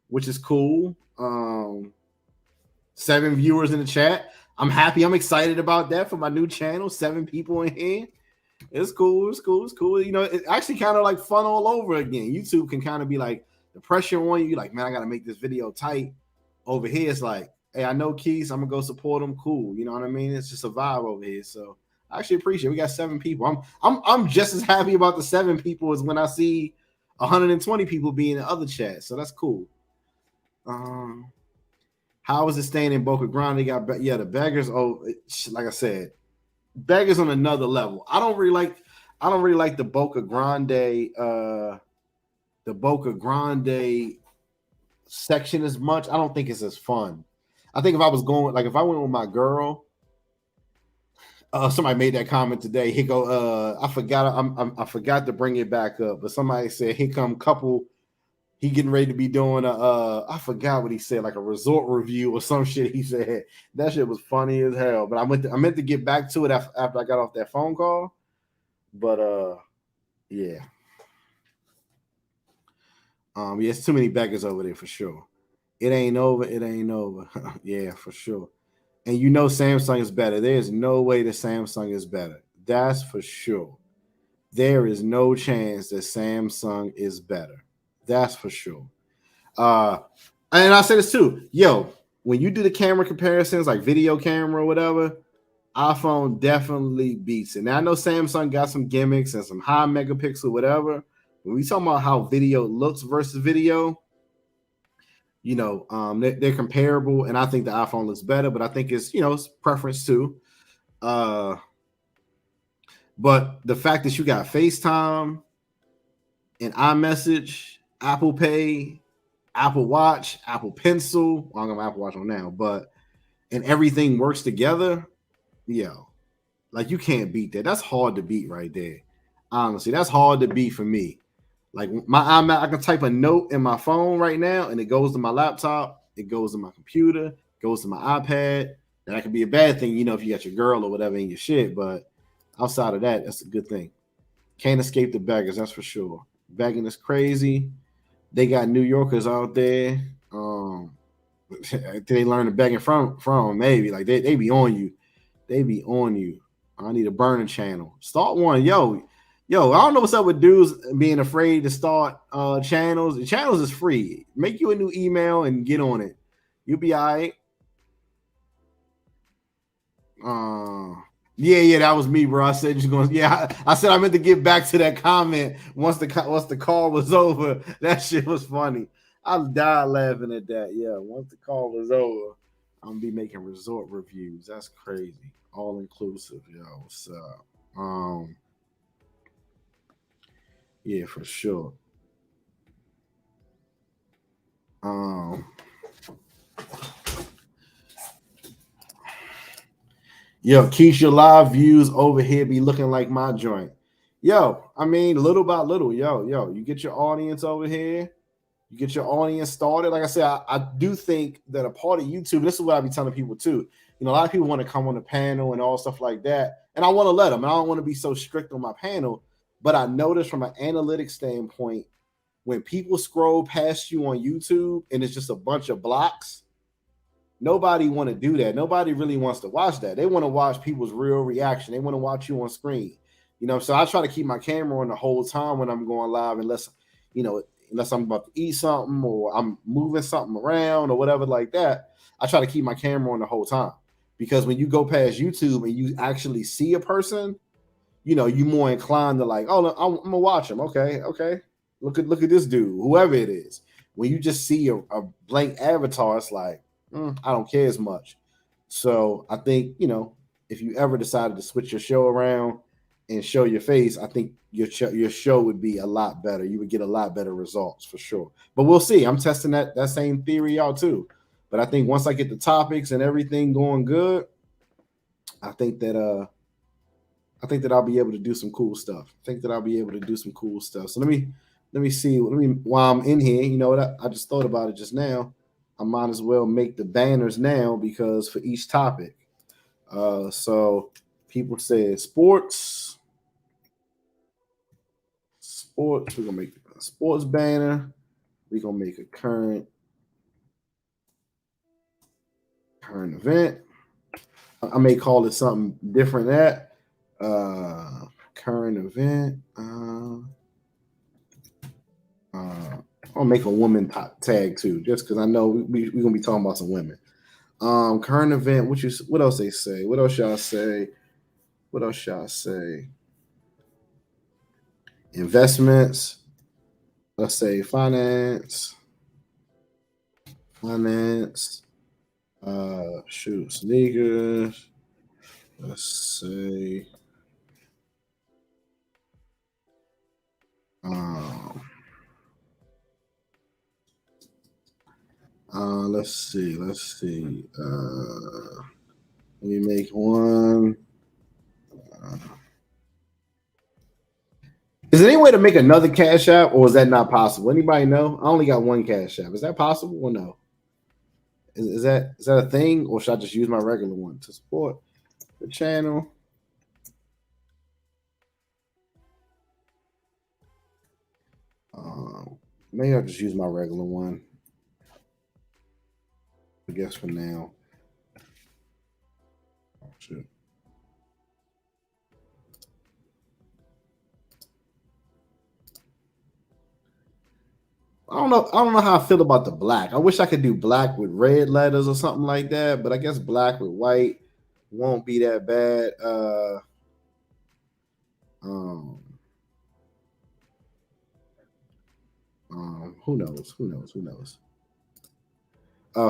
which is cool. 7 viewers in the chat. I'm happy. I'm excited about that for my new channel. 7 people in here. It's cool. It's actually kind of like fun all over again. YouTube can kind of be like the pressure on you. Like, man, I got to make this video tight. Over here, it's like, hey, I know Keys. I'm gonna go support them. Cool. You know what I mean? It's just a vibe over here. So I actually appreciate it. We got 7 people. I'm just as happy about the 7 people as when I see 120 people be in the other chat. So that's cool. How is it staying in Boca Grande? They got the beggars. Oh, like I said, beggars on another level. I don't really like the Boca Grande section as much. I don't think it's as fun. I think if I went with my girl, somebody made that comment today. He go, I forgot to bring it back up, but somebody said here come couple. He getting ready to be doing I forgot what he said, like a resort review or some shit. He said that shit was funny as hell. But I meant to get back to it after I got off that phone call. But yeah. It's too many beggars over there for sure. It ain't over. Yeah, for sure. And Samsung is better. There's no way that Samsung is better. That's for sure. There is no chance that Samsung is better. That's for sure. And I say this too. Yo, when you do the camera comparisons, like video camera or whatever, iPhone definitely beats it. Now I know Samsung got some gimmicks and some high megapixel, whatever. When we talk about how video looks versus video, they're comparable, and I think the iPhone looks better, but I think it's it's preference too. But the fact that you got FaceTime and iMessage, Apple Pay, Apple Watch, Apple Pencil. Well, I don't have Apple Watch on now, and everything works together. Like you can't beat that. That's hard to beat right there. Honestly, that's hard to beat for me. Like my iMac, I can type a note in my phone right now, and it goes to my laptop, it goes to my computer, it goes to my iPad. That could be a bad thing, if you got your girl or whatever in your shit. But outside of that, that's a good thing. Can't escape the beggars, that's for sure. Begging is crazy. They got New Yorkers out there. They learn to begging from maybe like they be on you. They be on you. I need a burner channel. Start one, yo. I don't know what's up with dudes being afraid to start channels. The channels is free. Make you a new email and get on it. You'll be all right. Yeah, that was me, bro. I said just going. Yeah, I said I meant to get back to that comment once the call was over. That shit was funny. I died laughing at that. Yeah, once the call was over, I'm gonna be making resort reviews. That's crazy. All inclusive, yo. So, yeah, for sure. Yo, Keisha live views over here be looking like my joint. Yo, I mean, little by little, yo, you get your audience over here, you get your audience started. Like I said, I do think that a part of YouTube, this is what I be telling people too. You know, a lot of people want to come on the panel and all stuff like that. And I want to let them. I don't want to be so strict on my panel. But I noticed from an analytics standpoint, when people scroll past you on YouTube and it's just a bunch of blocks, nobody want to do that. Nobody really wants to watch that. They want to watch people's real reaction. They want to watch you on screen. You know, so I try to keep my camera on the whole time when I'm going live, unless I'm about to eat something or I'm moving something around or whatever like that. I try to keep my camera on the whole time, because when you go past YouTube and you actually see a person, you know, you more inclined to like, oh, I'm gonna watch them. Okay. Look at this dude, whoever it is. When you just see a blank avatar, it's like, I don't care as much. So I think, you know, if you ever decided to switch your show around and show your face, I think your show would be a lot better. You would get a lot better results for sure. But we'll see. I'm testing that same theory out too. But I think once I get the topics and everything going good, I think that I'll be able to do some cool stuff. So let me see. While I'm in here, you know what? I just thought about it just now. I might as well make the banners now, because for each topic. So people said sports. We're gonna make a sports banner. We're gonna make a current event. I may call it something different. That current event. I'll make a woman tag too, just because I know we're gonna be talking about some women. Current event. What else they say? What else y'all say? Investments. Let's say finance. Sneakers. Let's say let's see. Let me make one. Is there any way to make another Cash App, or is that not possible? Anybody know? I only got one Cash App. Is that possible or no? Is that a thing, or should I just use my regular one to support the channel? Maybe I'll just use my regular one, I guess, for now. Oh, shit. I don't know how I feel about the black. I wish I could do black with red letters or something like that, but I guess black with white won't be that bad. Who knows?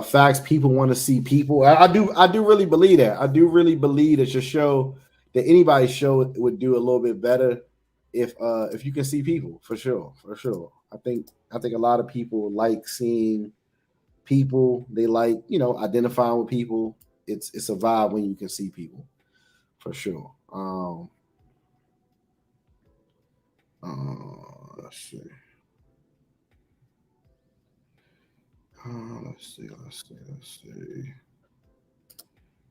Facts. People want to see people. I do really believe that. I do really believe that your show, that anybody's show, would do a little bit better if you can see people, for sure. I think a lot of people like seeing people. They like, you know, identifying with people. It's a vibe when you can see people, for sure. Let's see. Let's see.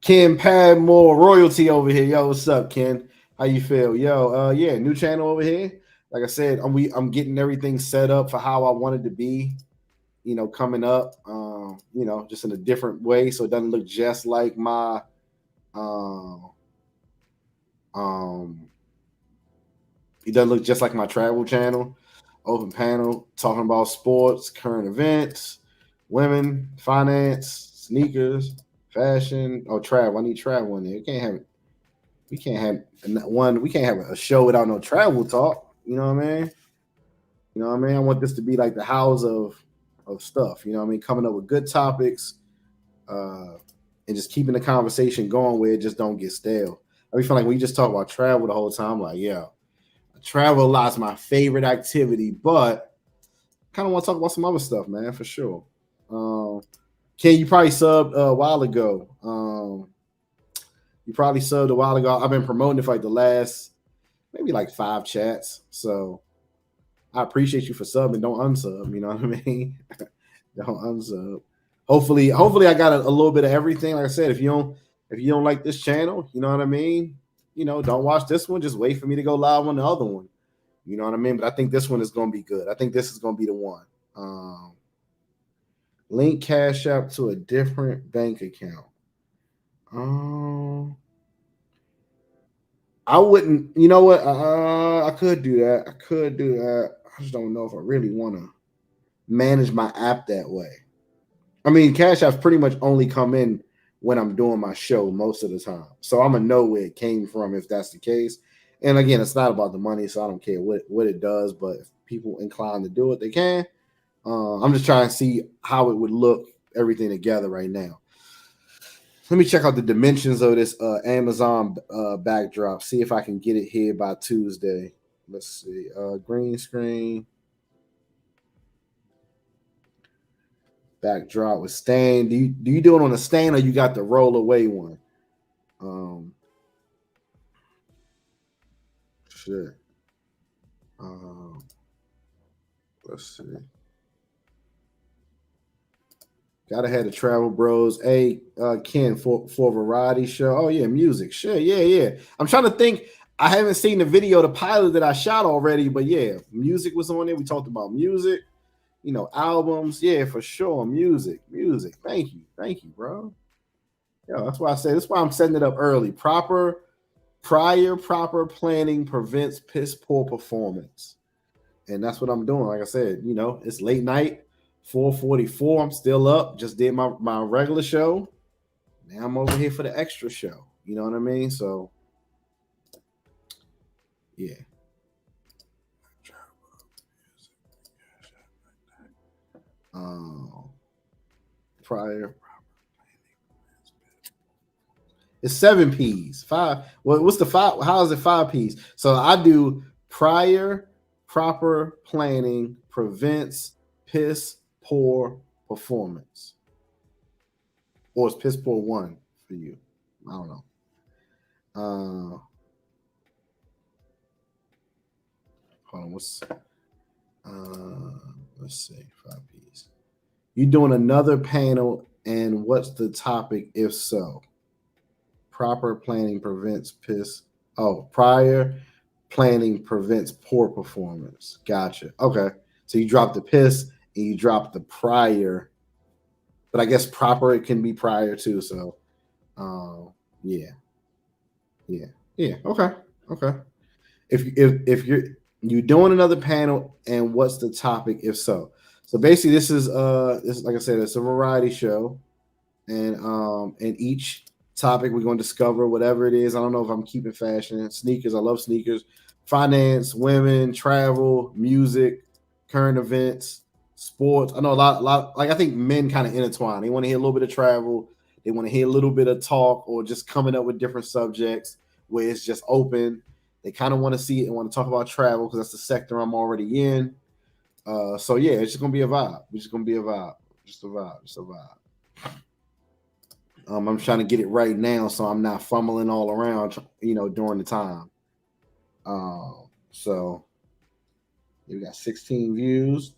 Ken Padmore royalty over here. Yo, what's up, Ken? How you feel? Yo, yeah, new channel over here. Like I said, I'm getting everything set up for how I wanted to be, you know, coming up. you know, just in a different way, so it doesn't look just like my um it doesn't look just like my travel channel. Open panel talking about sports, current events, women, finance, sneakers, fashion. Oh, travel. I need travel in there. We can't have one. We can't have a show without no travel talk. You know what I mean? You know what I mean? I want this to be like the house of stuff. You know what I mean? Coming up with good topics, uh, and just keeping the conversation going where it just don't get stale. I feel like we just talk about travel the whole time. Like, yeah, travel a lot is my favorite activity, but kind of want to talk about some other stuff, man, for sure. Ken, you probably subbed a while ago. You probably subbed a while ago. I've been promoting it for like the last maybe like 5 chats. So I appreciate you for subbing. Don't unsub. You know what I mean? Don't unsub. Hopefully I got a little bit of everything. Like I said, if you don't like this channel, you know what I mean? You know, don't watch this one. Just wait for me to go live on the other one. You know what I mean? But I think this one is going to be good. I think this is going to be the one. Link Cash App to a different bank account. I wouldn't. You know what? I could do that. I just don't know if I really want to manage my app that way. I mean, Cash App's pretty much only come in when I'm doing my show most of the time. So I'm going to know where it came from if that's the case. And again, it's not about the money, so I don't care what it does. But if people inclined to do it, they can. I'm just trying to see how it would look, everything together right now. Let me check out the dimensions of this Amazon backdrop. See if I can get it here by Tuesday. Let's see. Green screen. Backdrop with stand. Do you do it on a stand or you got the roll away one? Shit. Let's see. Gotta have the Travel Bros. Hey, Ken, for a variety show. Oh yeah, music. Sure, yeah. I'm trying to think. I haven't seen the video, the pilot that I shot already, but yeah, music was on there. We talked about music, you know, albums. Yeah, for sure. Music. Thank you, bro. Yeah, that's why I say that's why I'm setting it up early. Proper planning prevents piss poor performance. And that's what I'm doing. Like I said, you know, it's late night, 4:44. I'm still up. Just did my regular show. Now I'm over here for the extra show. You know what I mean? So, yeah. Prior. It's 7 P's. 5. Well, what's the 5? How is it 5 P's? So I do prior proper planning prevents piss poor performance. Or it's piss poor 1 for you. I don't know. Hold on. Let's see. 5 P's. You doing another panel, and what's the topic if so? Proper planning prevents piss. Oh, prior planning prevents poor performance. Gotcha. Okay. So you drop the piss and you drop the prior, but I guess proper it can be prior too. So, yeah. Okay. If you're doing another panel, and what's the topic if so? So basically, this is like I said, it's a variety show, and each topic we're going to discover whatever it is. I don't know if I'm keeping fashion, sneakers. I love sneakers, finance, women, travel, music, current events, sports. I know a lot. Like I think men kind of intertwine. They want to hear a little bit of travel. They want to hear a little bit of talk, or just coming up with different subjects where it's just open. They kind of want to see it and want to talk about travel because that's the sector I'm already in. So yeah, it's just gonna be a vibe. It's just gonna be a vibe. Just a vibe. I'm trying to get it right now, so I'm not fumbling all around, you know, during the time. So we got 16 views,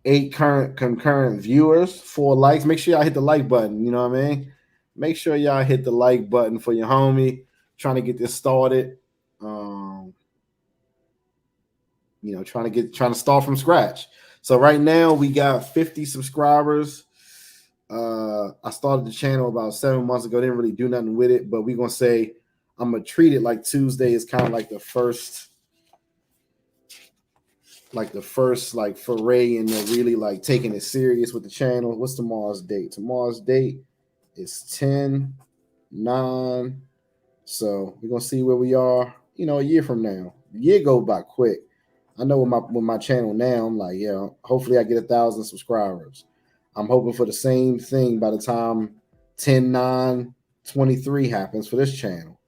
8 current concurrent viewers, 4 likes. Make sure y'all hit the like button. You know what I mean? Make sure y'all hit the like button for your homie. Trying to get this started. You know, trying to start from scratch. So right now we got 50 subscribers. I started the channel about 7 months ago. Didn't really do nothing with it, but we're gonna say I'm gonna treat it like Tuesday is kind of like the first like foray into really like taking it serious with the channel. What's tomorrow's date? Tomorrow's date is 10/9. So we're gonna see where we are, a year from now. The year go by quick. I know with my channel now, I'm like, yeah, hopefully I get 1,000 subscribers. I'm hoping for the same thing by the time 10/9/23 happens for this channel.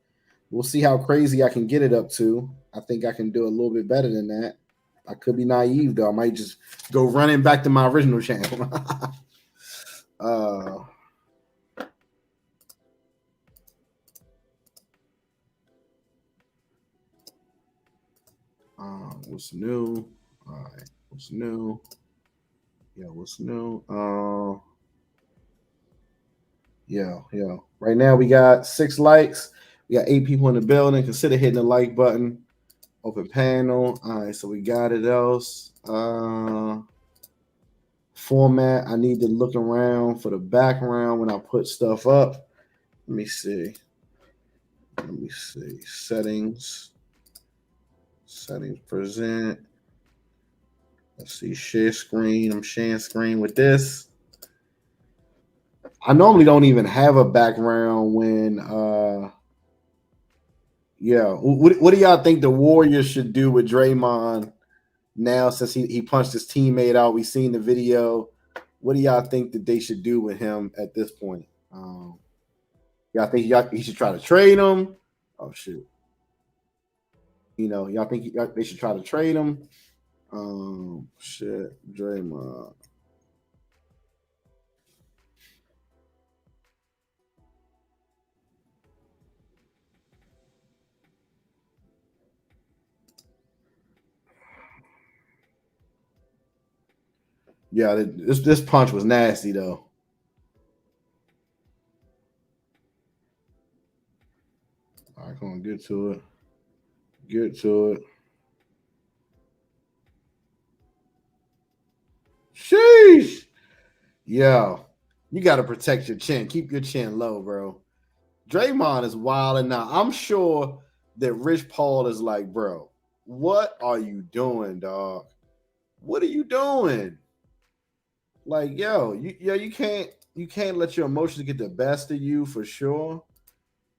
We'll see how crazy I can get it up to. I think I can do a little bit better than that. I could be naive though. I might just go running back to my original channel. uh what's new? All right, what's new? Yeah, what's new? Yeah. Right now we got 6 likes. We got 8 people in the building. Consider hitting the like button. Open panel. All right, so we got it else. Format. I need to look around for the background when I put stuff up. Let me see. Settings. Settings present. Let's see. Share screen. I'm sharing screen with this. I normally don't even have a background when yeah. What do y'all think the Warriors should do with Draymond now since he punched his teammate out? We seen the video. What do y'all think that they should do with him at this point? Y'all think he should try to trade him? Oh shit. Y'all think they should try to trade him? Shit, Draymond. Yeah, this punch was nasty though. All right, come on, get to it. Get to it. Sheesh. Yeah, you got to protect your chin. Keep your chin low, bro. Draymond is wilding now. I'm sure that Rich Paul is like, bro, what are you doing, dog? What are you doing? Like, yo, you can't let your emotions get the best of you for sure.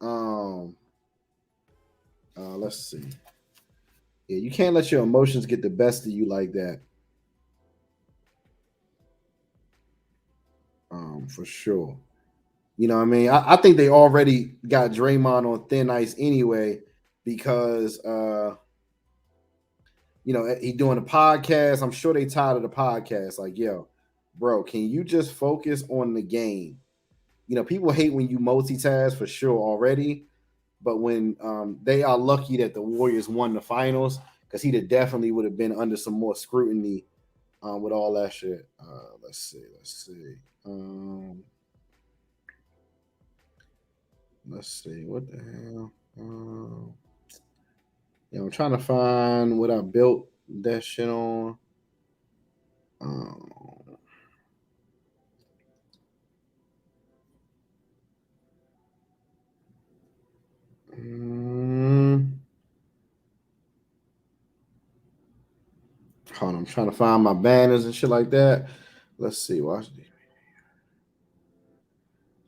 Um, let's see. Yeah, you can't let your emotions get the best of you like that. For sure. You know what I mean? I think they already got Draymond on thin ice anyway, because he doing a podcast. I'm sure they tired of the podcast. Like, yo, bro, can you just focus on the game? People hate when you multitask for sure already, but when they are lucky that the Warriors won the finals, because he definitely would have been under some more scrutiny with all that shit. Let's see. Let's see. What the hell? I'm trying to find what I built that shit on. Um, Hold on, I'm trying to find my banners and shit like that. Let's see. Watch the.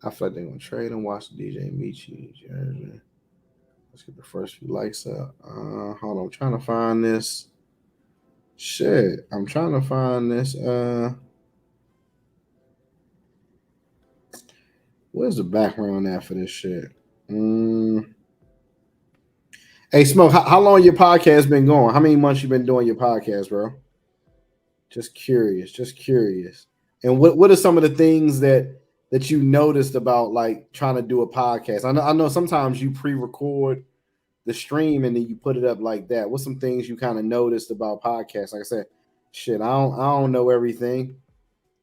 I feel like they're gonna trade him. Watch the DJ Michi jersey. Let's get the first few likes up. Hold on, I'm trying to find this. Shit, I'm trying to find this. Where's the background at for this shit? Hey, Smoke, how long your podcast been going? How many months you been doing your podcast, bro? Just curious, just curious. And what are some of the things that you noticed about like trying to do a podcast? I know sometimes you pre-record the stream and then you put it up like that. What's some things you kind of noticed about podcasts? Like I said, shit, I don't know everything.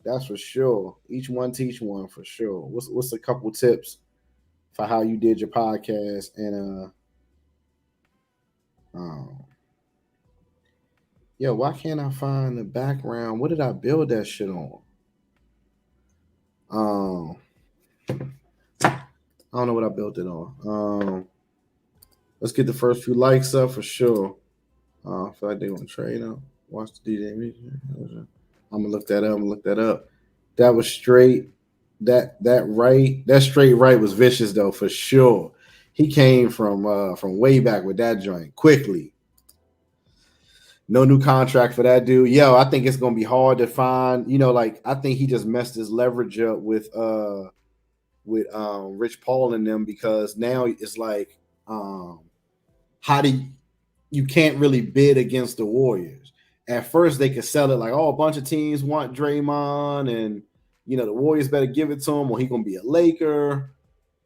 That's for sure. Each one teach one for sure. What's a couple tips for how you did your podcast and um yo, why can't I find the background? What did I build that shit on? I don't know what I built it on. Let's get the first few likes up for sure. I feel like they want to trade up. Watch the DJ. I'm gonna look that up. That was straight. That straight right was vicious though for sure. He came from way back with that joint quickly. No new contract for that dude. Yo, I think it's gonna be hard to find. Like I think he just messed his leverage up with Rich Paul and them, because now it's like how do you can't really bid against the Warriors. At first they could sell it like, oh, a bunch of teams want Draymond and the Warriors better give it to him or he gonna be a Laker.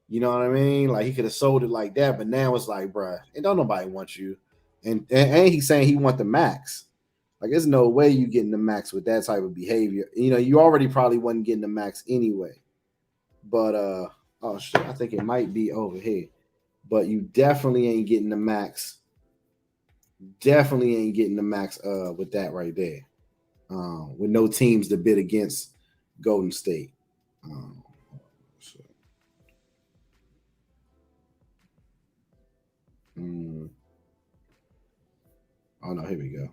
You know what I mean? Like he could have sold it like that, but now it's like, bruh, and don't nobody want you. And he's saying he want the max. Like there's no way you getting the max with that type of behavior. You already probably wasn't getting the max anyway. But oh shit, I think it might be over here. But you definitely ain't getting the max. Definitely ain't getting the max with that right there. With no teams to bid against Golden State. Oh no, here we go.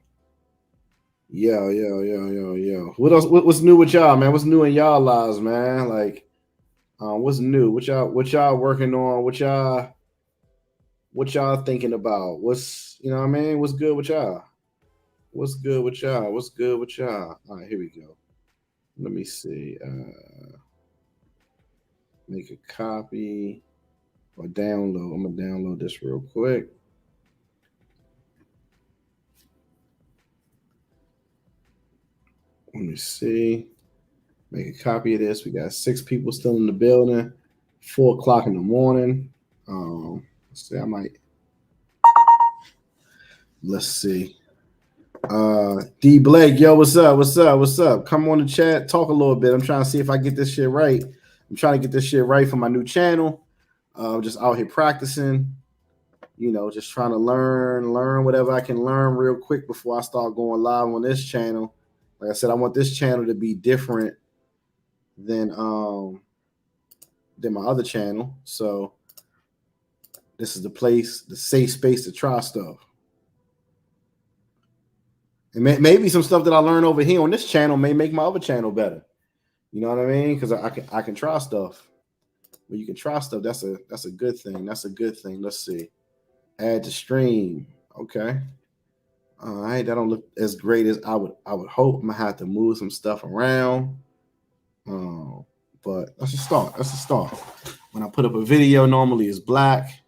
Yo. What else? What's new with y'all, man? What's new in y'all lives, man? Like, what's new? What y'all working on? What y'all thinking about? What's what I mean? What's good with y'all? What's good with y'all? What's good with y'all? All right, here we go. Let me see. Make a copy or download. I'm gonna download this real quick. Let me see. Make a copy of this. We got 6 people still in the building. 4 o'clock in the morning. Let's see. Let's see. D Blake, yo, what's up? Come on the chat, talk a little bit. I'm trying to see if I get this shit right. I'm trying to get this shit right for my new channel. Just out here practicing. Just trying to learn whatever I can learn real quick before I start going live on this channel. Like I said, I want this channel to be different than my other channel. So this is the place, the safe space to try stuff. And maybe some stuff that I learn over here on this channel may make my other channel better. You know what I mean? Because I can try stuff. When you can try stuff, that's a good thing. That's a good thing. Let's see. Add to stream. Okay. All right. That don't look as great as I would hope. I'm gonna have to move some stuff around. But that's a start. When I put up a video, normally it's black.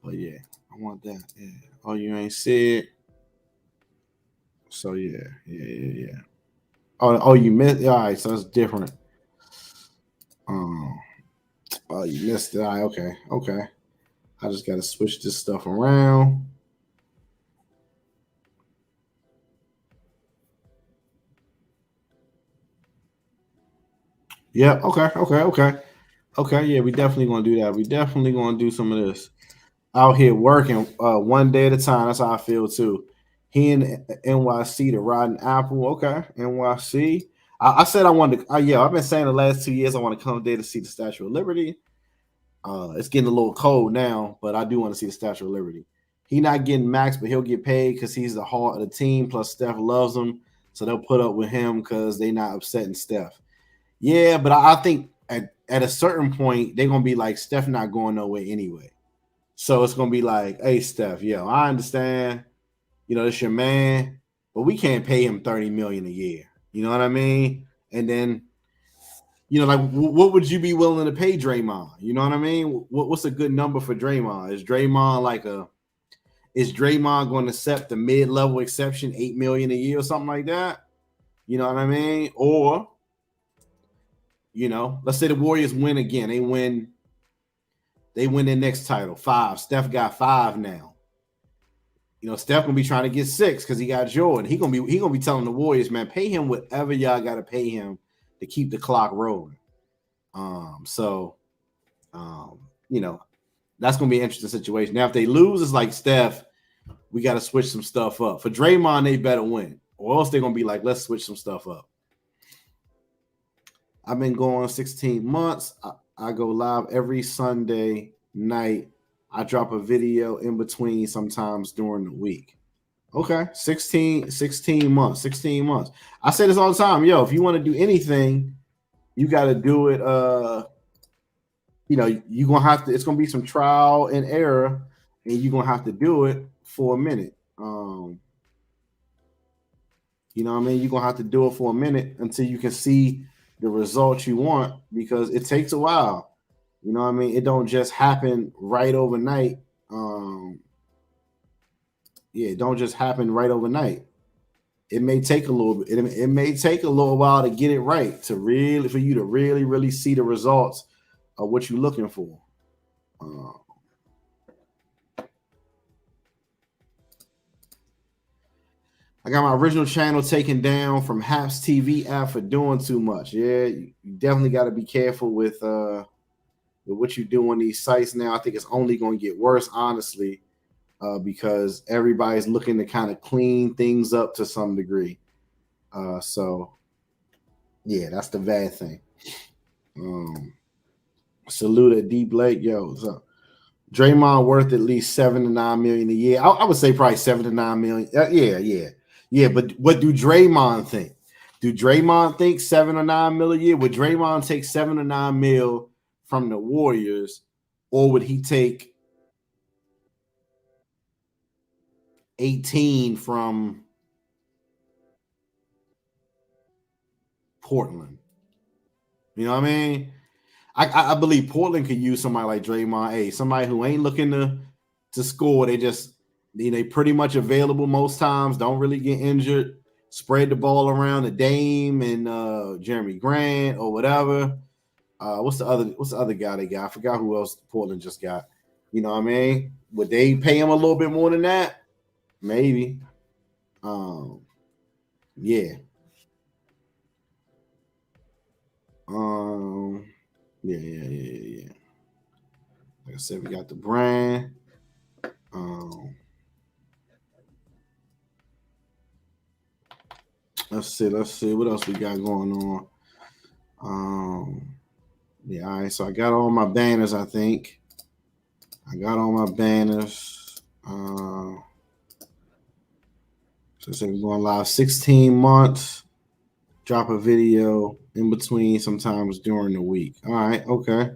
But yeah, I want that. Yeah. Oh, you ain't see it. So yeah. Oh, you missed. All right, so it's different. Oh, you missed it. All right, okay. I just got to switch this stuff around. Yeah. Okay. Yeah, we definitely gonna do that. We definitely gonna do some of this. Out here working one day at a time. That's how I feel too. He in NYC to Rotten Apple. Okay, NYC. I said I wanted to. I've been saying the last 2 years I want to come there to see the Statue of Liberty. It's getting a little cold now, but I do want to see the Statue of Liberty. He not getting max, but he'll get paid because he's the heart of the team. Plus, Steph loves him, so they'll put up with him because they're not upsetting Steph. Yeah, but I think at a certain point they're gonna be like, Steph not going nowhere anyway. So it's gonna be like, hey, Steph, I understand, it's your man, but we can't pay him $30 million a year. You know what I mean? And then, like, what would you be willing to pay Draymond? You know what I mean? What's a good number for Draymond? Is Draymond going to accept the mid-level exception, $8 million a year or something like that? You know what I mean? Or, let's say the Warriors win again. They win their next title, 5. Steph got 5 now. Steph gonna be trying to get 6 because he got Jordan. He gonna be telling the Warriors, man, pay him whatever y'all gotta pay him to keep the clock rolling. That's gonna be an interesting situation. Now, if they lose, it's like, Steph, we got to switch some stuff up. For Draymond, they better win, or else they're gonna be like, let's switch some stuff up. I've been going 16 months. I go live every Sunday night. I drop a video in between sometimes during the week. Okay, 16 months. 16 months. I say this all the time. Yo, if you want to do anything, you got to do it. You're gonna have to. It's gonna be some trial and error, and you're gonna have to do it for a minute. You know what I mean? You're gonna have to do it for a minute until you can see the results you want, because it takes a while. You know what I mean? It don't just happen right overnight. It don't just happen right overnight. It may take a little bit. It may take a little while to get it right, for you to really see the results of what you're looking for. I got my original channel taken down from Haps TV app for doing too much. Yeah, you definitely got to be careful with what you do on these sites now. I think it's only going to get worse, honestly, because everybody's looking to kind of clean things up to some degree. So, yeah, that's the bad thing. Salute at D Blake, yo. What's up? Draymond worth at least 7 to 9 million a year. I would say probably 7 to 9 million. Yeah. But what do Draymond think? Do Draymond think 7 or 9 mil a year? Would Draymond take 7 or 9 mil from the Warriors, or would he take 18 from Portland? You know what I mean? I believe Portland could use somebody like Draymond. Hey, somebody who ain't looking to score. They pretty much available most times. Don't really get injured. Spread the ball around to Dame and Jeremy Grant or whatever. What's the other guy they got? I forgot who else Portland just got. You know what I mean? Would they pay him a little bit more than that? Maybe. Yeah. Yeah. Like I said, we got the brand. Let's see what else we got going on. Yeah, all right. So I got all my banners. I think I got all my banners. So say we're going live 16 months. Drop a video in between sometimes during the week. All right. Okay.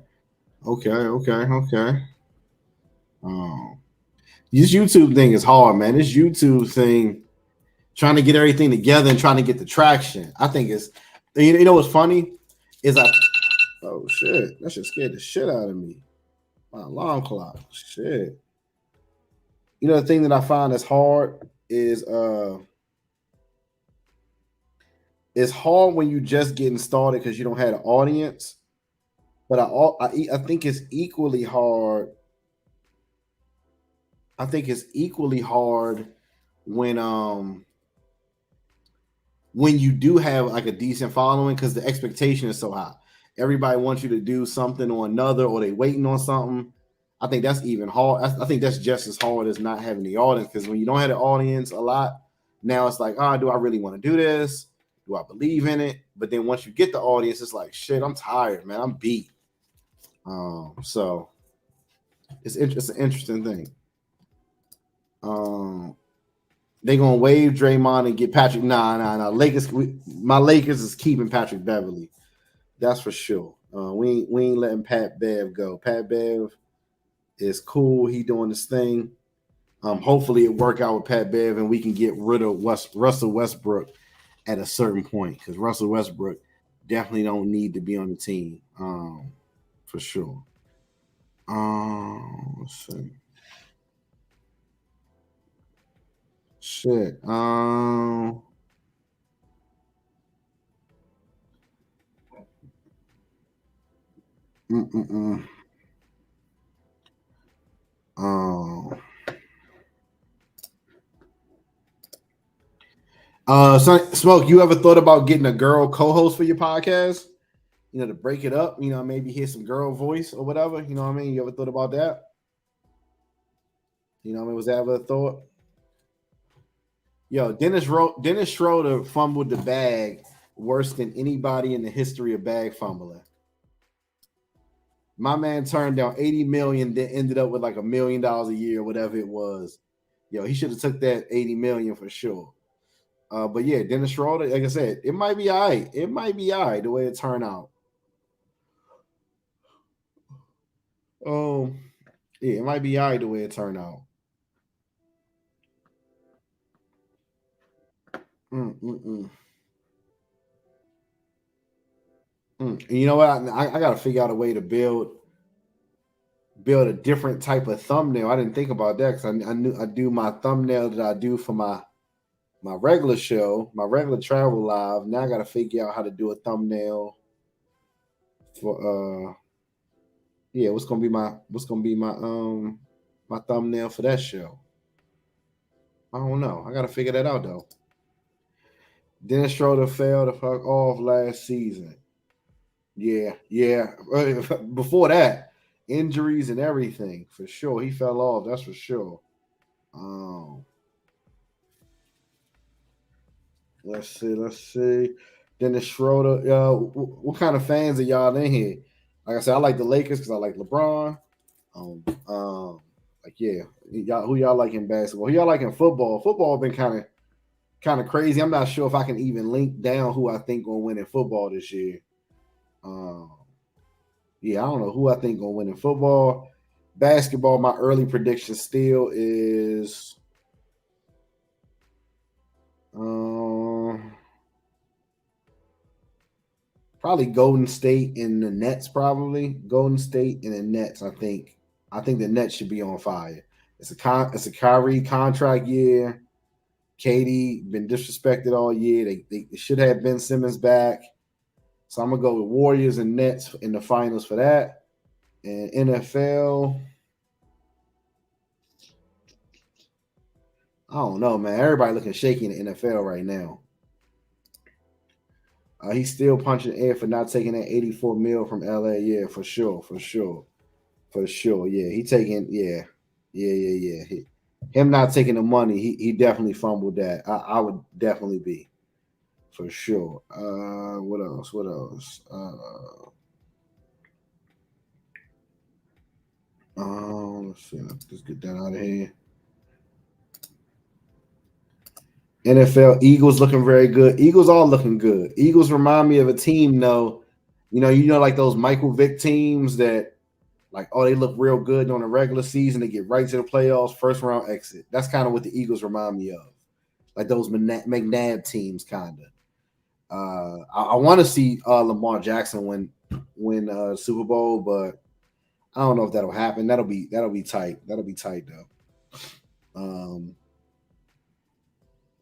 This YouTube thing is hard, man. This YouTube thing, trying to get everything together and trying to get the traction. I think it's, you know what's funny is oh shit, that shit scared the shit out of me. My alarm clock, shit. You know, the thing that I find is hard is it's hard when you just getting started because you don't have an audience. But I think it's equally hard. I think it's equally hard when you do have like a decent following, because the expectation is so high. Everybody wants you to do something or another, or they waiting on something. I think that's even hard. I think that's just as hard as not having the audience, because when you don't have the audience a lot, now it's like, do I really want to do this? Do I believe in it? But then once you get the audience, it's like, shit, I'm tired, man. I'm beat. So it's an interesting thing. They gonna waive Draymond and get Patrick. Nah. My Lakers is keeping Patrick Beverly. That's for sure. We ain't letting Pat Bev go. Pat Bev is cool. He doing this thing. Hopefully it work out with Pat Bev and we can get rid of Russell Westbrook at a certain point, because Russell Westbrook definitely don't need to be on the team. For sure. Let's see. Shit. Smoke, you ever thought about getting a girl co-host for your podcast? You know, to break it up, you know, maybe hear some girl voice or whatever. You know what I mean? You ever thought about that? You know what I mean? Was that ever a thought? Yo, Dennis Schroeder fumbled the bag worse than anybody in the history of bag fumbling. My man turned down 80 million, then ended up with like $1 million a year, whatever it was. Yo, he should have took that 80 million for sure. But yeah, Dennis Schroeder, like I said, it might be all right. It might be all right the way it turned out. Yeah, it might be all right the way it turned out. Mm-mm-mm. And you know what? I got to figure out a way to build a different type of thumbnail. I didn't think about that because I knew I do my thumbnail that I do for my regular show, my regular travel live. Now I got to figure out how to do a thumbnail for yeah, what's gonna be my thumbnail for that show. I don't know. I got to figure that out though. Dennis Schroeder failed to fuck off last season. Yeah. Before that, injuries and everything for sure. He fell off. That's for sure. Let's see. Dennis Schroeder. What kind of fans are y'all in here? Like I said, I like the Lakers because I like LeBron. Like yeah, y'all who y'all like in basketball? Who y'all like in football? Football been kind of crazy. I'm not sure if I can even link down who I think gonna win in football this year. Yeah, I don't know who I think gonna win in football. Basketball, my early prediction still is probably Golden State and the Nets. Probably Golden State and the Nets. I think the Nets should be on fire. It's a Kyrie contract year. KD been disrespected all year. They should have Ben Simmons back. So I'm gonna go with Warriors and Nets in the finals for that. And NFL, I don't know, man. Everybody looking shaky in the NFL right now. He's still punching air for not taking that 84 mil from LA. Yeah, for sure. Yeah, he taking yeah. Him not taking the money, he definitely fumbled that. I would definitely be for sure. What else? Let's see. Let's get that out of here. NFL Eagles looking very good. Eagles all looking good. Eagles remind me of a team, though. You know, like those Michael Vick teams that, like, oh, they look real good on the regular season. They get right to the playoffs, first round exit. That's kind of what the Eagles remind me of, like those McNabb teams, kind of. I want to see Lamar Jackson win Super Bowl, but I don't know if that'll happen. That'll be tight. That'll be tight though.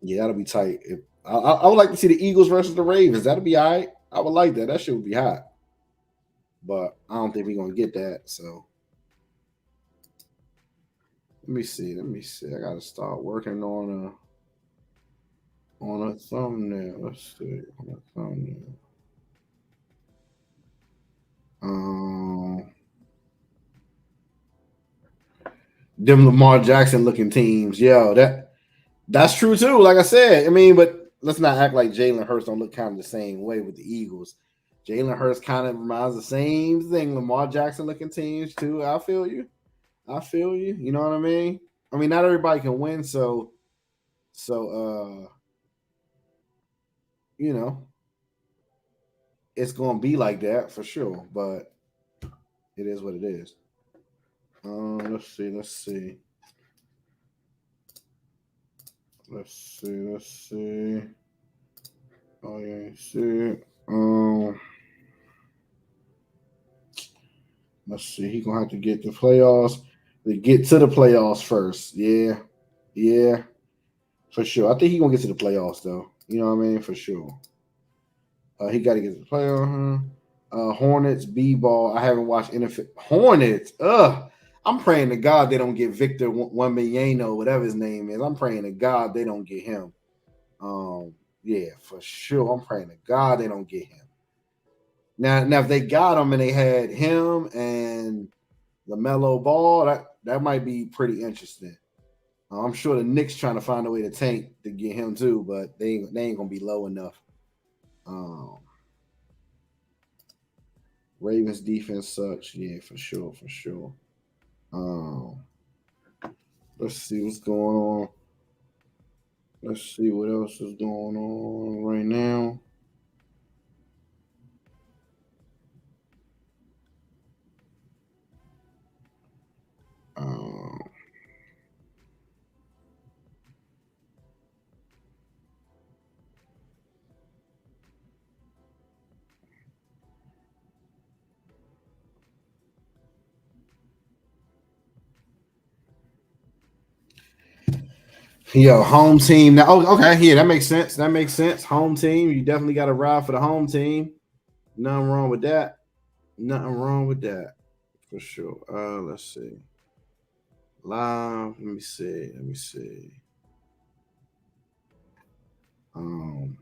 Yeah, that'll be tight. I would like to see the Eagles versus the Ravens. That'll be all right. I would like that. That shit would be hot. But I don't think we're gonna get that. So let me see. I gotta start working on a thumbnail. Let's see. On a thumbnail. Them Lamar Jackson looking teams. Yo, that's true too. Like I said, I mean, but let's not act like Jalen Hurts don't look kind of the same way with the Eagles. Jalen Hurts kind of reminds the same thing. Lamar Jackson looking teams too. I feel you. You know what I mean? I mean, not everybody can win, so you know, it's gonna be like that for sure. But it is what it is. Let's see. Oh yeah, see. Let's see. He gonna have to get the playoffs. To get to the playoffs first. Yeah, for sure. I think he gonna get to the playoffs though. You know what I mean? For sure. He got to get to the playoffs. Hornets B-ball. I haven't watched NFL. Hornets. I'm praying to God they don't get Victor Wembanyama, whatever his name is. I'm praying to God they don't get him. Yeah, for sure. I'm praying to God they don't get him. Now if they got him and they had him and LaMelo Ball, that might be pretty interesting. I'm sure the Knicks trying to find a way to tank to get him too, but they ain't gonna be low enough. Um, Ravens defense sucks. Yeah, for sure, for sure. Um, let's see what's going on. Let's see what else is going on right now. Um, Yo, home team. Now, oh, okay, yeah, that makes sense. That makes sense. Home team. You definitely got to ride for the home team. Nothing wrong with that. Nothing wrong with that for sure. Let's see. Live. Let me see. Let me see. Um,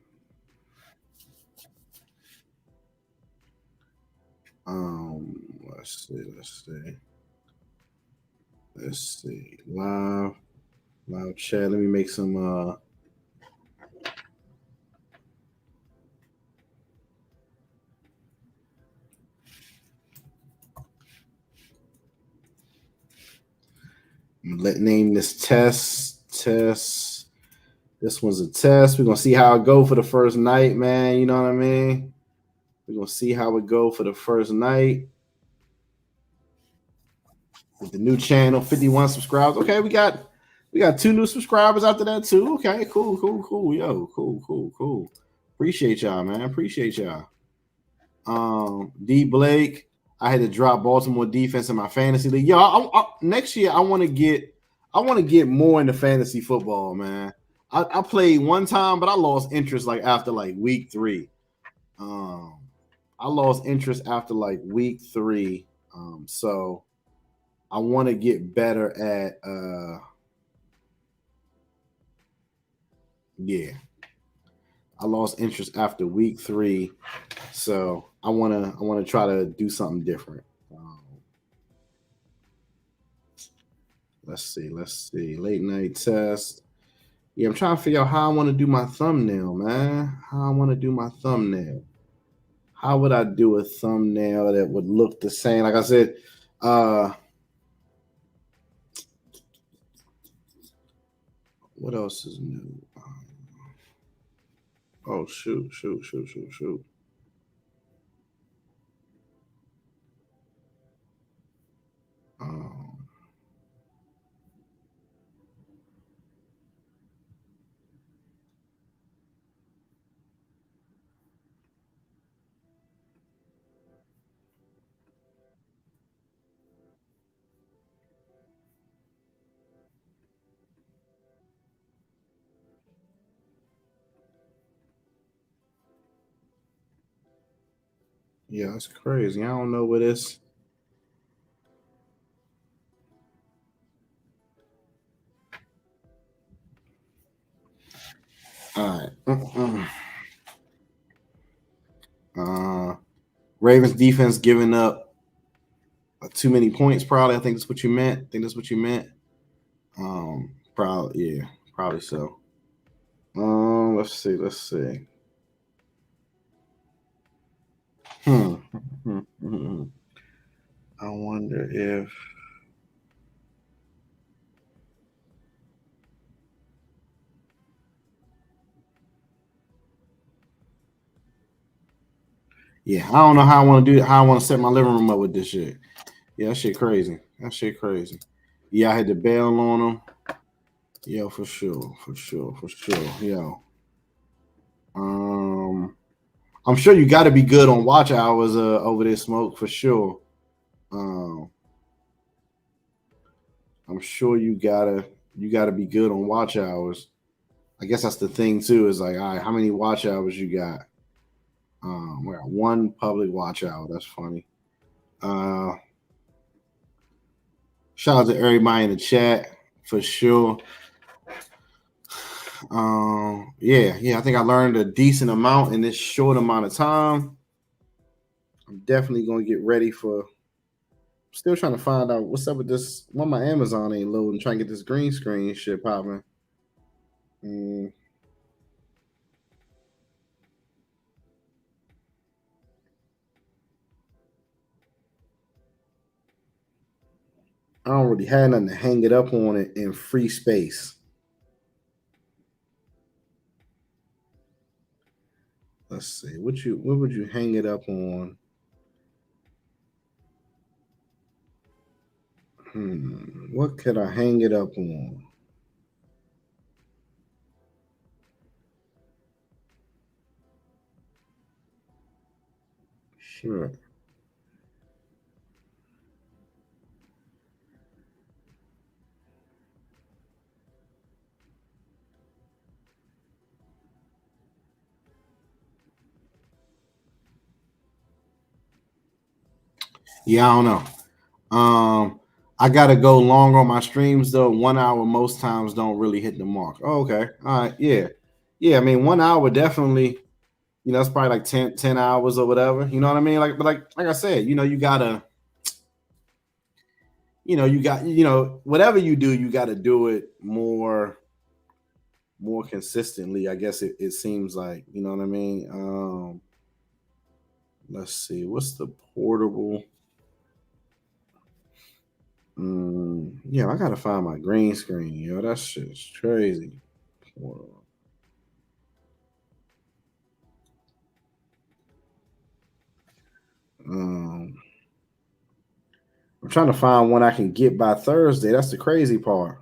let's see. Let's see. Let's see. Live chat. Let me make some. Let name this test. This one's a test. We're gonna see how it go for the first night, man. You know what I mean? We're gonna see how it go for the first night with the new channel. 51 subscribers. Okay, we got 2 new subscribers after that too. Okay, cool. Yo, cool. Appreciate y'all, man. Appreciate y'all. D Blake. I had to drop Baltimore defense in my fantasy league. Yo, next year I want to get more into fantasy football, man. I played one time, but I lost interest like after like week 3. Um, I lost interest after like week 3. So I want to get better at yeah. I lost interest after week 3. So I wanna try to do something different. Let's see. Late night test. Yeah, I'm trying to figure out how I want to do my thumbnail, man. How I want to do my thumbnail. How would I do a thumbnail that would look the same? Like I said, what else is new? Oh shoot. Um, yeah, it's crazy. I don't know what this. All right. Uh, Ravens defense giving up too many points. Probably. I think that's what you meant. I think that's what you meant. Probably. Yeah. Probably so. Let's see. Let's see. Hmm. I wonder if. Yeah, I don't know how I want to do it. How I want to set my living room up with this shit. Yeah, that shit crazy. That shit crazy. Yeah, I had to bail on them. Yo, for sure. Yo, um, I'm sure you got to be good on watch hours over there, smoke for sure. Um, I'm sure you gotta be good on watch hours. I guess that's the thing too. Is like, all right, how many watch hours you got? We got one public watch hour. That's funny. Uh, Shout out to everybody in the chat for sure. Yeah. I think I learned a decent amount in this short amount of time. I'm definitely gonna get ready for. Still trying to find out what's up with this. Why my Amazon ain't loading? Trying to get this green screen shit popping. Mm, I don't really have nothing to hang it up on it in free space. Let's see. What would you hang it up on? What could I hang it up on? Sure. Yeah, I don't know. I gotta go longer on my streams though. 1 hour most times don't really hit the mark. Oh, okay. All right. Yeah. Yeah. I mean, 1 hour definitely, it's probably like 10 hours or whatever. You know what I mean? Like I said, you gotta, whatever you do, you gotta do it more consistently. I guess it seems like, you know what I mean? Let's see, what's the portable? Yeah, I gotta find my green screen. Yo, that shit's crazy. Um, I'm trying to find one I can get by Thursday. That's the crazy part.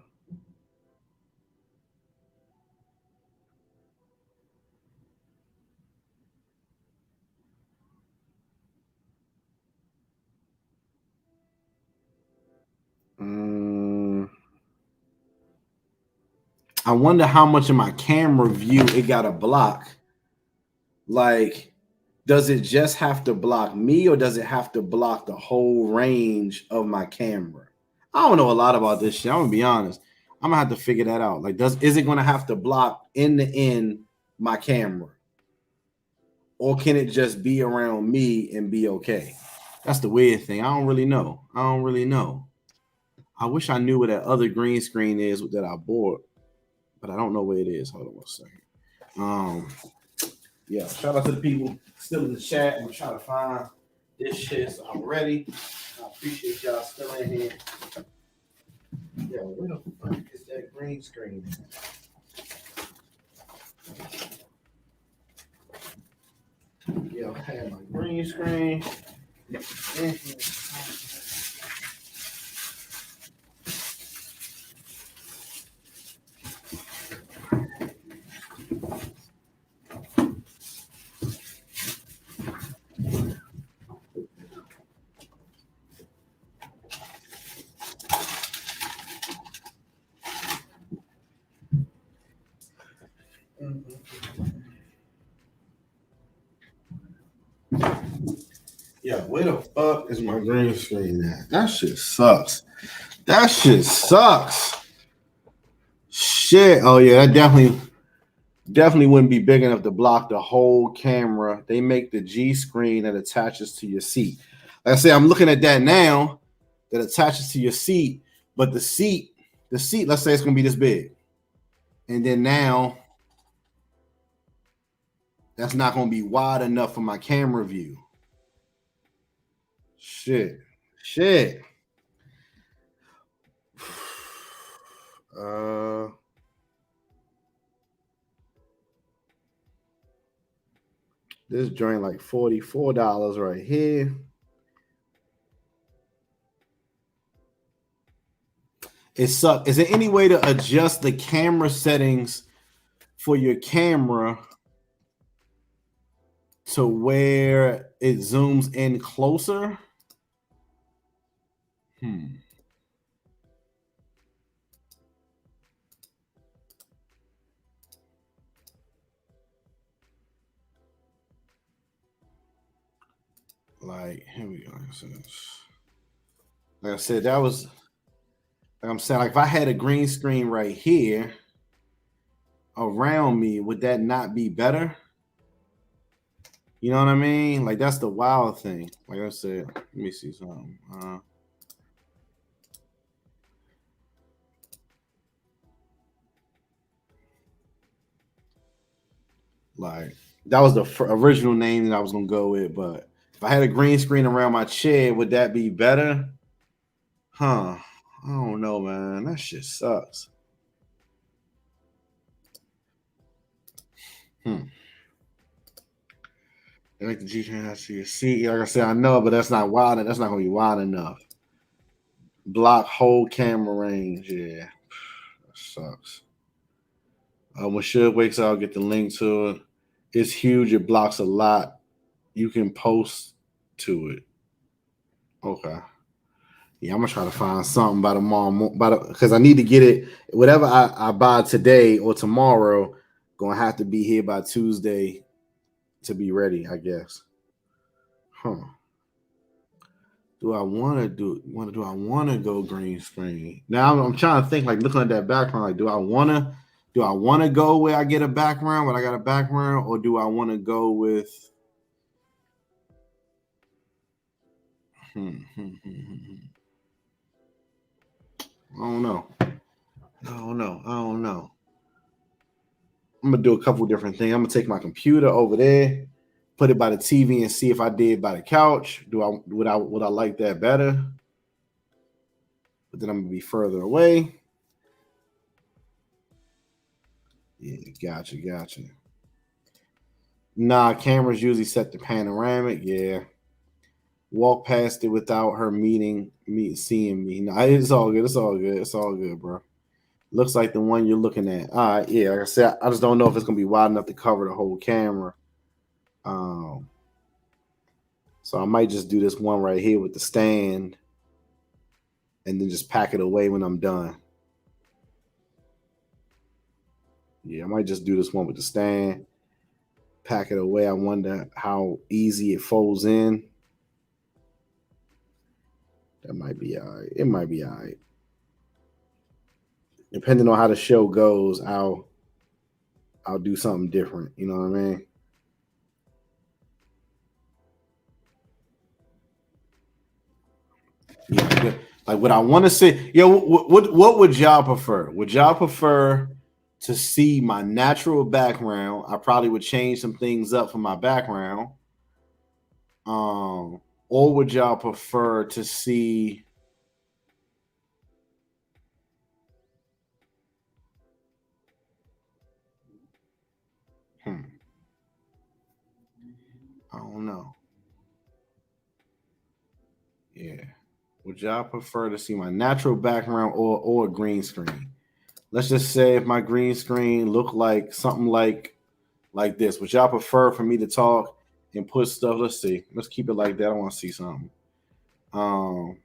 I wonder how much of my camera view it got to block. Like, does it just have to block me or does it have to block the whole range of my camera? I don't know a lot about this shit. I'm gonna be honest. I'm gonna have to figure that out. Like, is it gonna have to block end to end my camera? Or can it just be around me and be okay? That's the weird thing. I don't really know. I wish I knew where that other green screen is that I bought, but I don't know where it is. Hold on one second. Yeah, shout out to the people still in the chat. I'm trying to find this shit, so I'm ready. I appreciate y'all still in here. Yeah, where the fuck is that green screen? Yeah, I have my green screen. Yeah, where the fuck is my green screen at? That shit sucks. Shit. Oh yeah, that definitely wouldn't be big enough to block the whole camera. They make the G screen that attaches to your seat. Like I say, I'm looking at that now that attaches to your seat, but the seat, let's say it's gonna be this big. And then now that's not gonna be wide enough for my camera view. Shit. This joint like $44 right here. It sucks. Is there any way to adjust the camera settings for your camera to where it zooms in closer? Like, here we go. Like I said, that was like I'm saying, like if I had a green screen right here around me, would that not be better? You know what I mean? Like that's the wild thing. Like I said, let me see something. Like that was the original name that I was gonna go with, but if I had a green screen around my chair, would that be better? Huh. I don't know, man. That shit sucks. I like the G train has to see. Like I said, I know, but that's not wild. That's not gonna be wild enough. Block whole camera range. Yeah, that sucks. When Suge wakes up, I'll get the link to it. It's huge. It blocks a lot. You can post to it. Okay. Yeah, I'm gonna try to find something by tomorrow, because I need to get it. Whatever I buy today or tomorrow, gonna have to be here by Tuesday to be ready, I guess. Huh? Do I want to do I want to go green screen? Now I'm trying to think, like looking at that background. Like, do I want to go where I get a background when I got a background, or do I want to go with? I don't know. I don't know. I'm gonna do a couple different things. I'm gonna take my computer over there, put it by the TV, and see if I did by the couch. Would I like that better? But then I'm gonna be further away. Yeah, gotcha. Nah, cameras usually set the panoramic. Yeah, walk past it without her seeing me. Nah, it's all good. It's all good, bro. Looks like the one you're looking at. All right, yeah. Like I said, I just don't know if it's gonna be wide enough to cover the whole camera. Um, so I might just do this one right here with the stand, and then just pack it away when I'm done. Yeah, I might just do this one with the stand, pack it away. I wonder how easy it folds in. That might be all right. It might be all right. Depending on how the show goes, I'll do something different. You know what I mean? Yeah. Like what I want to see. Yeah. What would y'all prefer? Would y'all prefer to see my natural background? I probably would change some things up for my background. Or would y'all prefer to see? Hmm, I don't know. Yeah. Would y'all prefer to see my natural background or a green screen? Let's just say if my green screen looked like something like this, would y'all prefer for me to talk and put stuff? Let's see. Let's keep it like that. I want to see something. Um,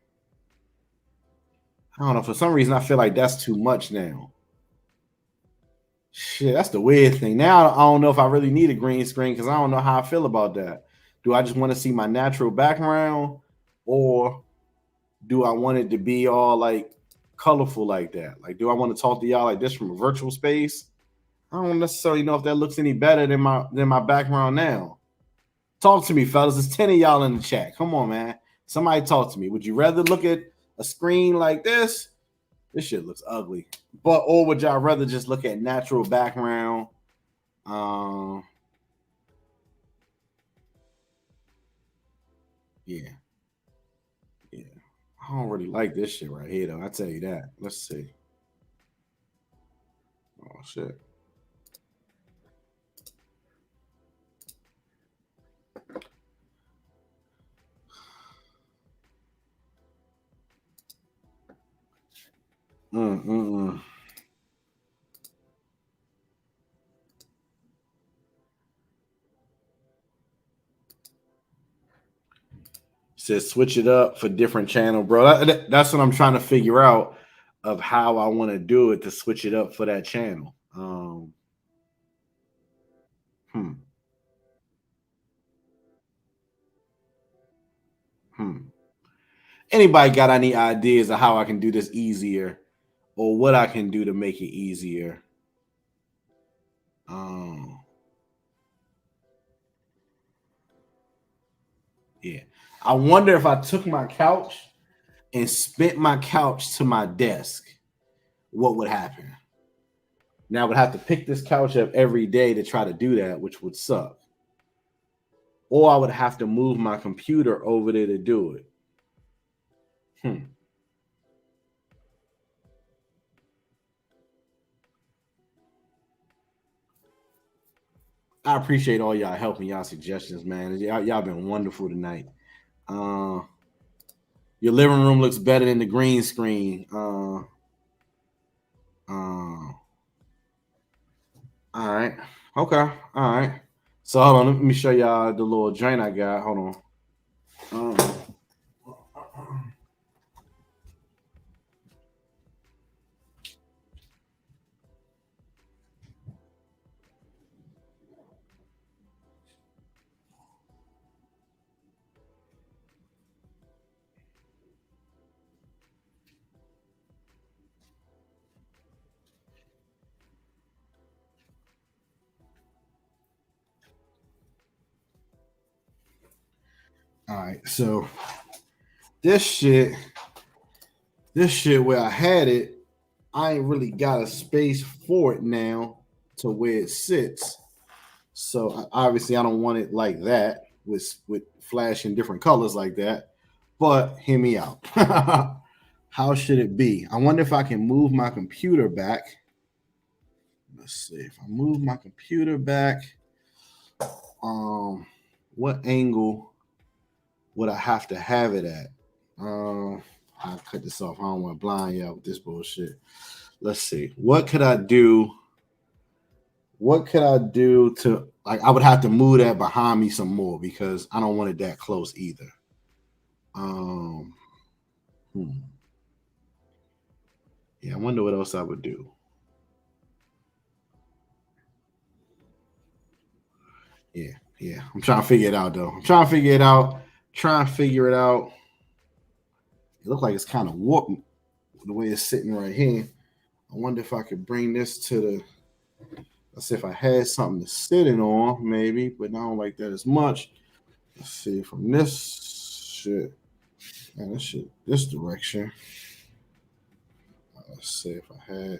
I don't know. For some reason, I feel like that's too much now. Shit, that's the weird thing. Now I don't know if I really need a green screen because I don't know how I feel about that. Do I just want to see my natural background, or do I want it to be all like colorful like that? Like, do I want to talk to y'all like this from a virtual space? I don't necessarily know if that looks any better than my background now. Talk to me, fellas. There's 10 of y'all in the chat. Come on, man. Somebody talk to me. Would you rather look at a screen like this? This shit looks ugly. Or would y'all rather just look at natural background? Um, yeah, yeah. I don't really like this shit right here, though. I tell you that. Let's see. Oh shit. Mm. Says switch it up for different channel, bro. That's what I'm trying to figure out of how I want to do it to switch it up for that channel. Hmm, hmm. Anybody got any ideas of how I can do this easier, or what I can do to make it easier? Um, yeah. I wonder if I took my couch and spent my couch to my desk, what would happen? Now I would have to pick this couch up every day to try to do that, which would suck. Or I would have to move my computer over there to do it. Hmm. I appreciate all y'all helping, y'all suggestions, man. Y'all been wonderful tonight. Your living room looks better than the green screen. All right. Okay. All right. So hold on. Let me show y'all the little joint I got. Hold on. All right. So this shit where I had it, I ain't really got a space for it now to where it sits. So obviously I don't want it like that with flashing different colors like that. But hear me out. How should it be? I wonder if I can move my computer back. Let's see if I move my computer back. What angle would I have to have it at? I'll cut this off. I don't want to blind you out with this bullshit. Let's see. What could I do? What could I do to like? I would have to move that behind me some more because I don't want it that close either. Yeah, I wonder what else I would do. Yeah. I'm trying to figure it out though. Trying to figure it out. It looks like it's kind of warped the way it's sitting right here. I wonder if I could bring this to the. Let's see if I had something to sit in on, maybe, but I don't like that as much. Let's see from this shit. Man, this direction. Let's see if I had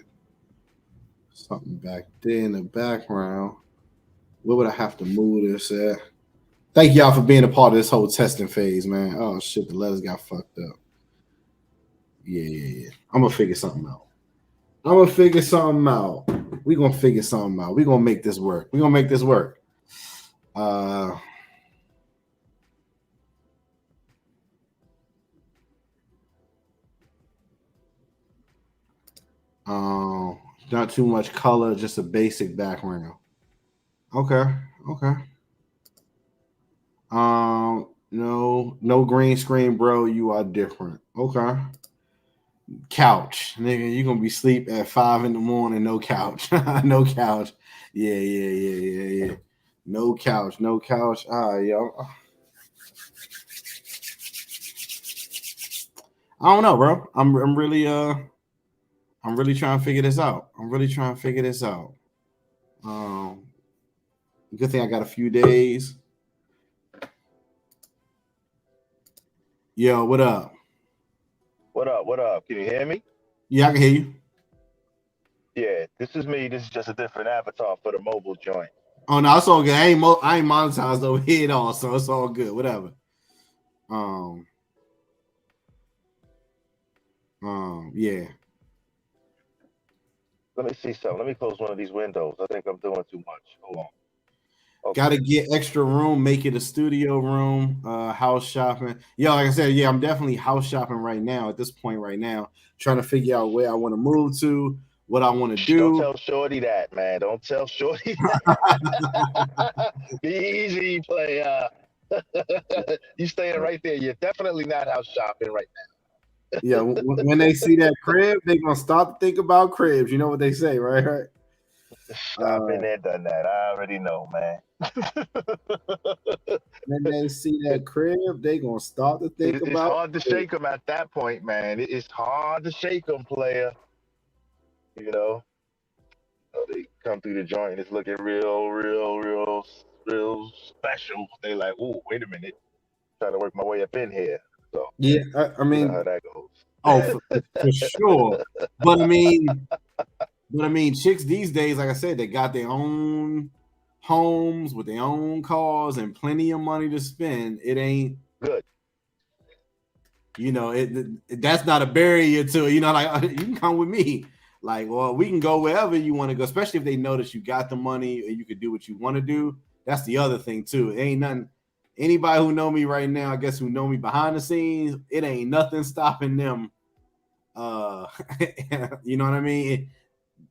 something back there in the background. Where would I have to move this at? Thank y'all for being a part of this whole testing phase, man. Oh shit, the letters got fucked up. Yeah. I'm gonna figure something out. We're gonna figure something out. We're gonna make this work. Not too much color, just a basic background. Okay. No green screen, bro. You are different. Okay. Couch, nigga. You gonna be sleep at 5 a.m. No couch. No couch. Yeah. No couch. All right, yo. I don't know, bro. I'm really trying to figure this out. Good thing I got a few days. Yo, what up? What up? Can you hear me? Yeah, I can hear you. Yeah, this is me. This is just a different avatar for the mobile joint. Oh no, it's all good. I ain't monetized over here at all, so it's all good. Whatever. Yeah. Let me see something. Let me close one of these windows. I think I'm doing too much. Hold on. Okay. Got to get extra room, make it a studio room, house shopping. Yeah, like I said, I'm definitely house shopping right now at this point right now, trying to figure out where I want to move to, what I want to do. Don't tell Shorty that, man. Don't tell Shorty that. Be easy, player. You staying right there. You're definitely not house shopping right now. Yeah, when they see that crib, they're going to start to think about cribs. You know what they say, right? I've been there, done that. I already know, man. When they see that crib, they gonna start to think about. It's hard to shake them at that point, man. It's hard to shake them, player. You know, they come through the joint and it's looking real special. They like, oh, wait a minute, trying to work my way up in here. So yeah, I mean, you know how that goes. Oh, for sure. But I mean, chicks these days, like I said, they got their own homes with their own cars and plenty of money to spend. It ain't good. You know, that's not a barrier to, like, you can come with me. Like, well, we can go wherever you want to go, especially if they know that you got the money and you could do what you want to do. That's the other thing too. It ain't nothing. Anybody who know me right now, I guess who know me behind the scenes, it ain't nothing stopping them. You know what I mean?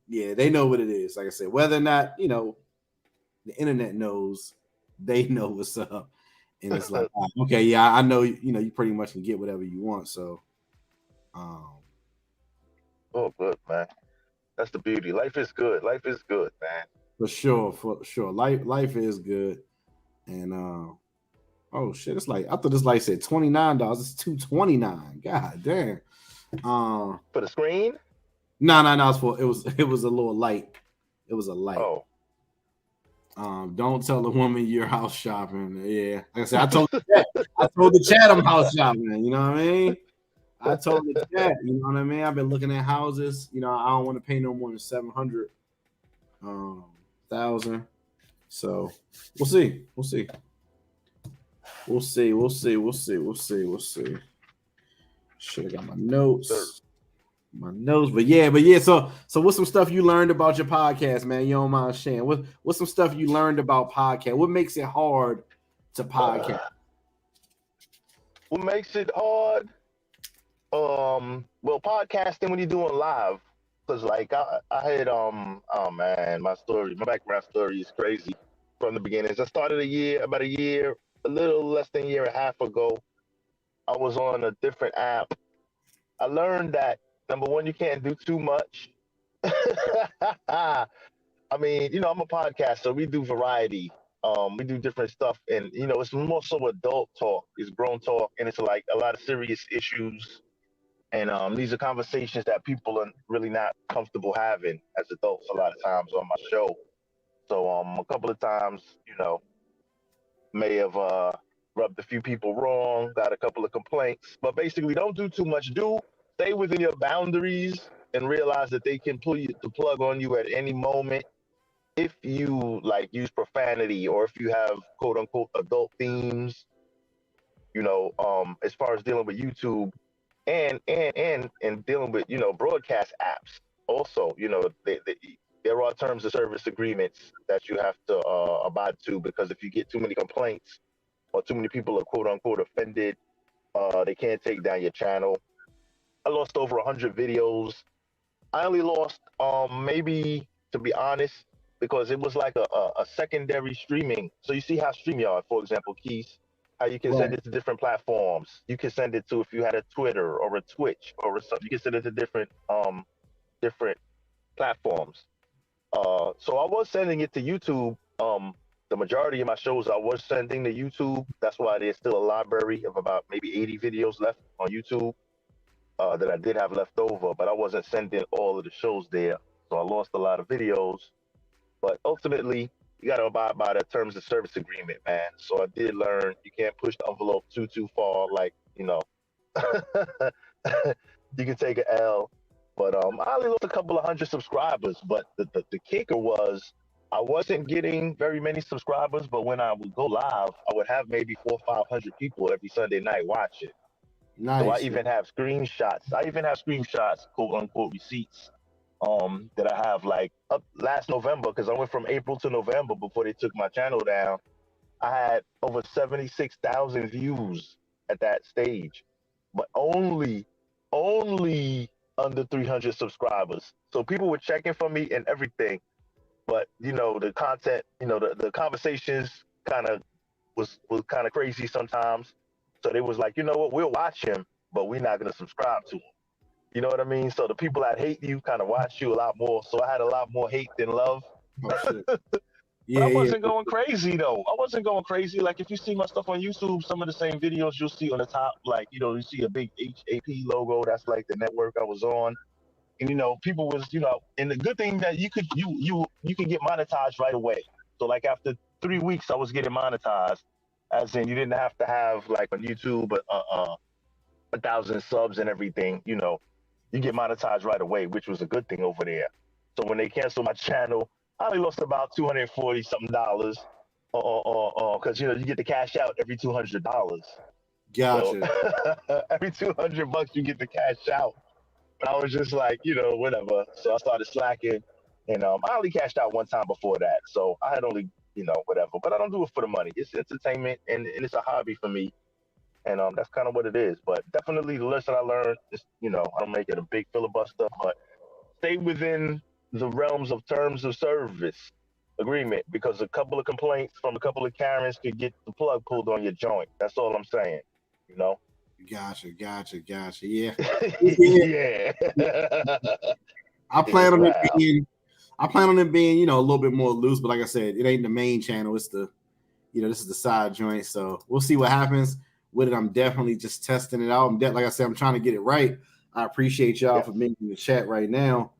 Yeah, they know what it is. Like I said, whether or not the internet knows, they know what's up, and it's like, okay, yeah, I know. You pretty much can get whatever you want. So, oh, good, man. That's the beauty. Life is good. Life is good, man. For sure. Life is good. And oh shit, it's like I thought this light said $29. It's $229. God damn. For the screen? No. It was a little light. It was a light. Oh. Don't tell the woman you're house shopping. Yeah. Like I said, I told the chat I'm house shopping. You know what I mean? I told the chat, you know what I mean? I've been looking at houses. I don't want to pay no more than 700,000. So we'll see. Should have got my notes. But yeah. So what's some stuff you learned about your podcast, man? You don't mind sharing? What's some stuff you learned about podcast? What makes it hard to podcast? What makes it hard? Well, podcasting when you're doing live, because like I had oh man, my background story is crazy from the beginning. I started a little less than a year and a half ago. I was on a different app. I learned that number one, you can't do too much. I mean, I'm a podcaster. We do variety. We do different stuff, and it's more so adult talk, it's grown talk, and it's like a lot of serious issues. And these are conversations that people are really not comfortable having as adults a lot of times on my show. So a couple of times, may have rubbed a few people wrong, got a couple of complaints. But basically, don't do too much. Stay within your boundaries and realize that they can pull the plug on you at any moment if you like use profanity or if you have quote unquote adult themes. As far as dealing with YouTube. And dealing with broadcast apps also, there are terms of service agreements that you have to abide to, because if you get too many complaints or too many people are quote unquote offended, they can't take down your channel. I lost over 100 videos. I only lost maybe, to be honest, because it was like a secondary streaming. So you see how StreamYard, for example, Keith, how you can send it to different platforms. You can send it to, if you had a Twitter or a Twitch or something, you can send it to different platforms. So I was sending it to YouTube. The majority of my shows I was sending to YouTube. That's why there's still a library of about maybe 80 videos left on YouTube that I did have left over, but I wasn't sending all of the shows there. So I lost a lot of videos. But ultimately, you got to abide by the terms of service agreement, man. So I did learn you can't push the envelope too far. Like, you can take an L. But I only lost a couple of hundred subscribers. But the kicker was I wasn't getting very many subscribers. But when I would go live, I would have maybe 400 or 500 people every Sunday night watching. Nice. So I even have screenshots, quote unquote receipts. That I have like up last November, because I went from April to November before they took my channel down. I had over 76,000 views at that stage, but only under 300 subscribers. So people were checking for me and everything, but the content, the conversations kind of was kind of crazy sometimes. So they was like, you know what, we'll watch him, but we're not gonna subscribe to him. You know what I mean? So the people that hate you kind of watch you a lot more. So I had a lot more hate than love. Oh, yeah, I wasn't going crazy though. I wasn't going crazy. Like if you see my stuff on YouTube, some of the same videos you'll see on the top, like you see a big HAP logo. That's like the network I was on. And people was, and the good thing that you can get monetized right away. So like after 3 weeks, I was getting monetized, as in you didn't have to have like on YouTube 1,000 subs and everything. You get monetized right away, which was a good thing over there. So when they canceled my channel, I only lost about $240 something, because you get the cash out every $200. Gotcha. So, every $200 you get the cash out. But I was just like, whatever. So I started slacking, and I only cashed out one time before that. So I had only, whatever. But I don't do it for the money. It's entertainment, and it's a hobby for me, and that's kind of what it is. But definitely the lesson I learned is, I don't make it a big filibuster, but stay within the realms of terms of service agreement, because a couple of complaints from a couple of Karens could get the plug pulled on your joint. That's all I'm saying. You know. Gotcha. Yeah. Yeah. I It's plan on it wild. being a little bit more loose, but like I said, it ain't the main channel. It's the, this is the side joint. So we'll see what happens with it. I'm definitely just testing it out. Like I said, I'm trying to get it right. I appreciate y'all Yeah. for being in the chat right now.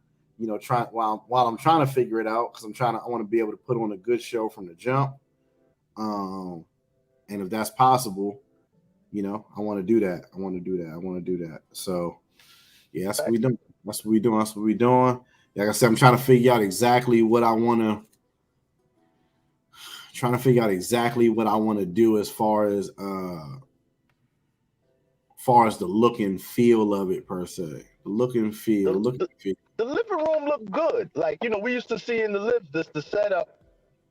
Try while I'm trying to figure it out, because I want to be able to put on a good show from the jump. And if that's possible, I want to do that. So yeah, that's what we doing. That's what we doing. Like I said, I'm trying to figure out exactly what I want to. Trying to figure out exactly what I want to do as far as the look and feel of it per se. The look and feel. The living room looked good. Like, we used to see in the live the setup.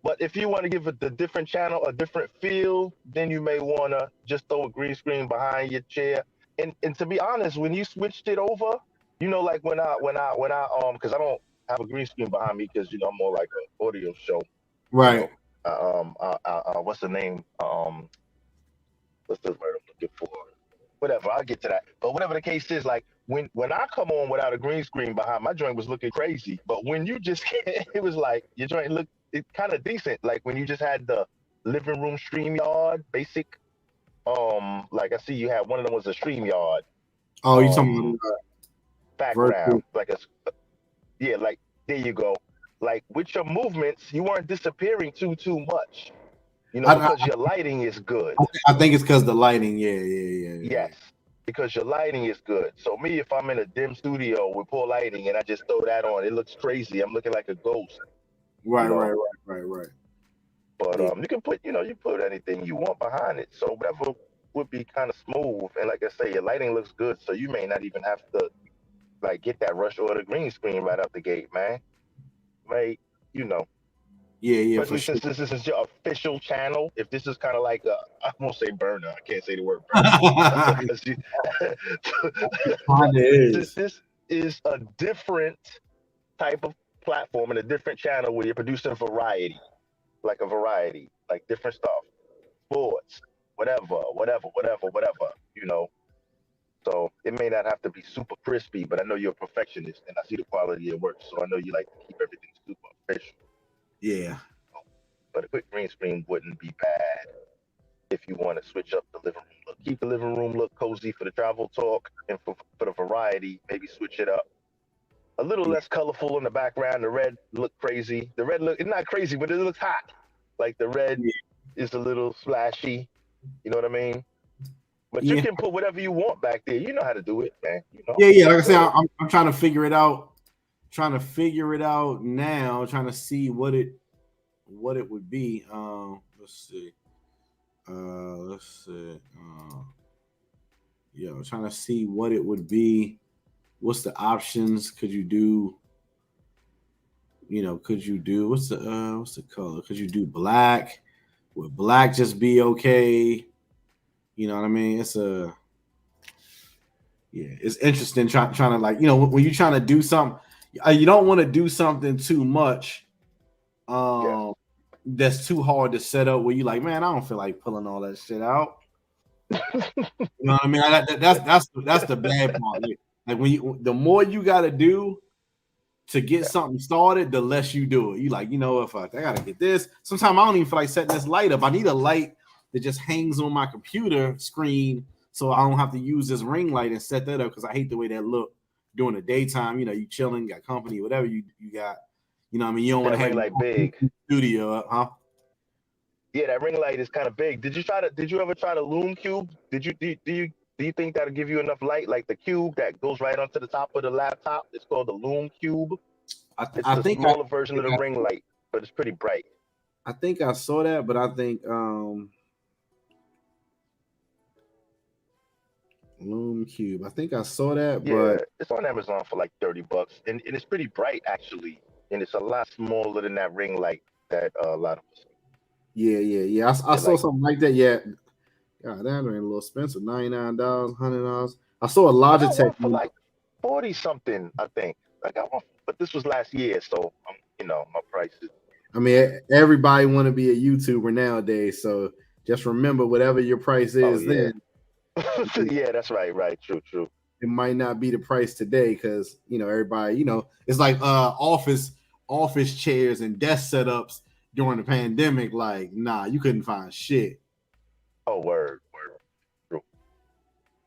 But if you want to give it the different channel, a different feel, then you may want to just throw a green screen behind your chair. And to be honest, when you switched it over, like because I don't have a green screen behind me, because I'm more like an audio show. Right. What's the name? What's the word I'm looking for? Whatever, I'll get to that. But whatever the case is, like when I come on without a green screen behind, my joint was looking crazy. But when you just, it was like your joint looked kind of decent. Like when you just had the living room StreamYard basic. Like I see you had one of them was a StreamYard. Oh, you talking about background, yeah, like there you go. Like with your movements, you weren't disappearing too much. Because your lighting is good. I think it's because the lighting. Yeah. Yes, because your lighting is good. So me, if I'm in a dim studio with poor lighting and I just throw that on, it looks crazy. I'm looking like a ghost. Right. But you can put, you put anything you want behind it. So whatever would be kind of smooth. And like I say, your lighting looks good, so you may not even have to like get that rush or the green screen right out the gate, man. Right? Yeah, especially for sure. Since this is your official channel. If this is kind of like I won't say burner. I can't say the word burner. Since this is a different type of platform and a different channel where you're producing variety, like different stuff, sports, whatever. So it may not have to be super crispy, but I know you're a perfectionist, and I see the quality of work, so I know you like to keep everything super official. Yeah. But a quick green screen wouldn't be bad if you want to switch up the living room look. Keep the living room look cozy for the travel talk, and for the variety, maybe switch it up. A little less colorful in the background. The red look crazy. The red look, it's not crazy, but it looks hot. Like the red is a little splashy. You know what I mean? But you can put whatever you want back there. You know how to do it, man. Yeah. Like I said, I'm trying to figure it out. Trying to figure it out now. Trying to see what it would be. Let's see. Trying to see what it would be. What's the options? Could you do? What's the color? Could you do black? Would black just be okay? You know what I mean? It's interesting trying to, like, when you're trying to do something, you don't want to do something too much. That's too hard to set up where you like, man, I don't feel like pulling all that shit out. You know what I mean? That's the bad part. Like when the more you got to do to get something started, the less you do it. You like, if I gotta get this. Sometimes I don't even feel like setting this light up. I need a light that just hangs on my computer screen, so I don't have to use this ring light and set that up, because I hate the way that look during the daytime. You chilling, got company, whatever you got. You know what I mean? You don't want to have like big studio up, huh? Yeah, that ring light is kind of big. Did you ever try the Lume Cube? Do you think that'll give you enough light, like the cube that goes right onto the top of the laptop? It's called the Lume Cube. It's a smaller version of the ring light, but it's pretty bright. I think I saw that, but I think Loom Cube. I think I saw that, Yeah, but it's on Amazon for like $30, and it's pretty bright actually, and it's a lot smaller than that ring light that a lot of us yeah. I they saw like. something like that. Yeah, God, that ain't a little expensive. $99, $100. I saw a I got Logitech one for one. like 40 something, I think. I got one, but this was last year, so my prices. I mean, everybody want to be a YouTuber nowadays, so just remember whatever your price Oh is yeah, then, yeah, that's right, right, true, true. it might not be the price today because everybody, it's like office chairs and desk setups during the pandemic. Like, nah, you couldn't find shit. Oh word, true.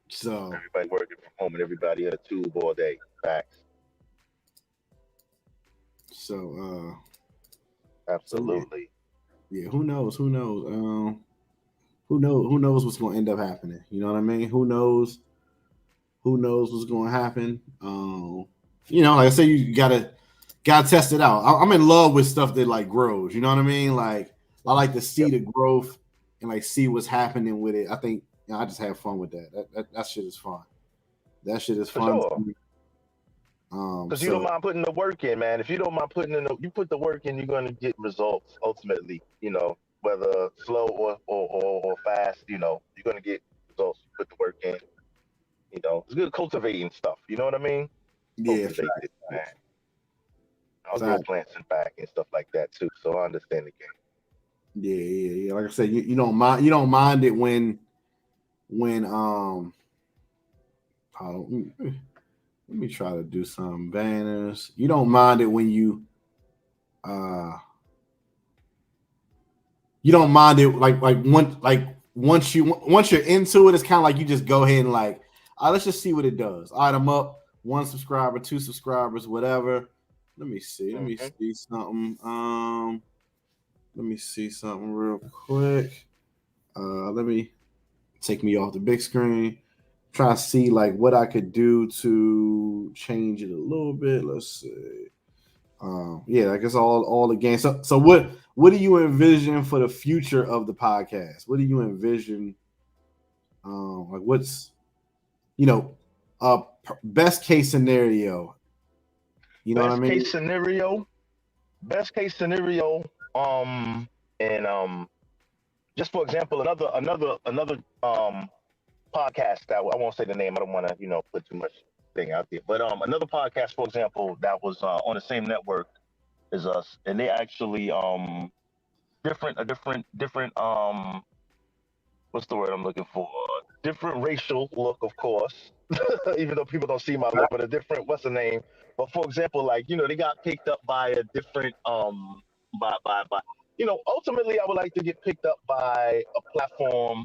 So Everybody working from home and everybody in a tube all day. Facts, so yeah, absolutely. yeah. Who knows? Who knows? Who knows what's gonna end up happening? You know what I mean? Who knows? Who knows what's gonna happen? Like I say, you gotta test it out. I'm in love with stuff that like grows. You know what I mean? Like I like to see Yep, the growth and like see what's happening with it. I think I just have fun with that. That shit is fun. That shit is for fun to sure. me. Because you don't So mind putting the work in, man. If you don't mind putting in, you put the work in, you're gonna get results ultimately. Whether slow or fast, you're gonna get results. You put the work in. It's good cultivating stuff. You know what I mean? yeah, Cultivate it, man. I'll grow fact. plants and back and stuff like that too. So I understand the game. Yeah. Like I said, you don't mind it when oh, let me try to do some banners. You don't mind it when uh you don't mind it once you're into it, it's kind of like you just go ahead and like, all right, let's just see what it does. All right, I'm up 1 subscriber, 2 subscribers, whatever. Let me see. Let me Hmm. see something. Let me see something real quick. Let me take me off the big screen. Try to see like what I could do to change it a little bit. Let's see. Yeah, I guess all the games. So what do you envision for the future of the podcast? What do you envision? Like what's you know, best case scenario? You know what I Best mean? case scenario. Best case scenario. And just for example, another podcast that I won't say the name. I don't want to put too much thing out there. But another podcast, for example, that was on the same network as us, and they actually different what's the word I'm looking for? Different racial look, of course. Even though people don't see my look, but a different what's the name? But for example, like they got picked up by a different by ultimately I would like to get picked up by a platform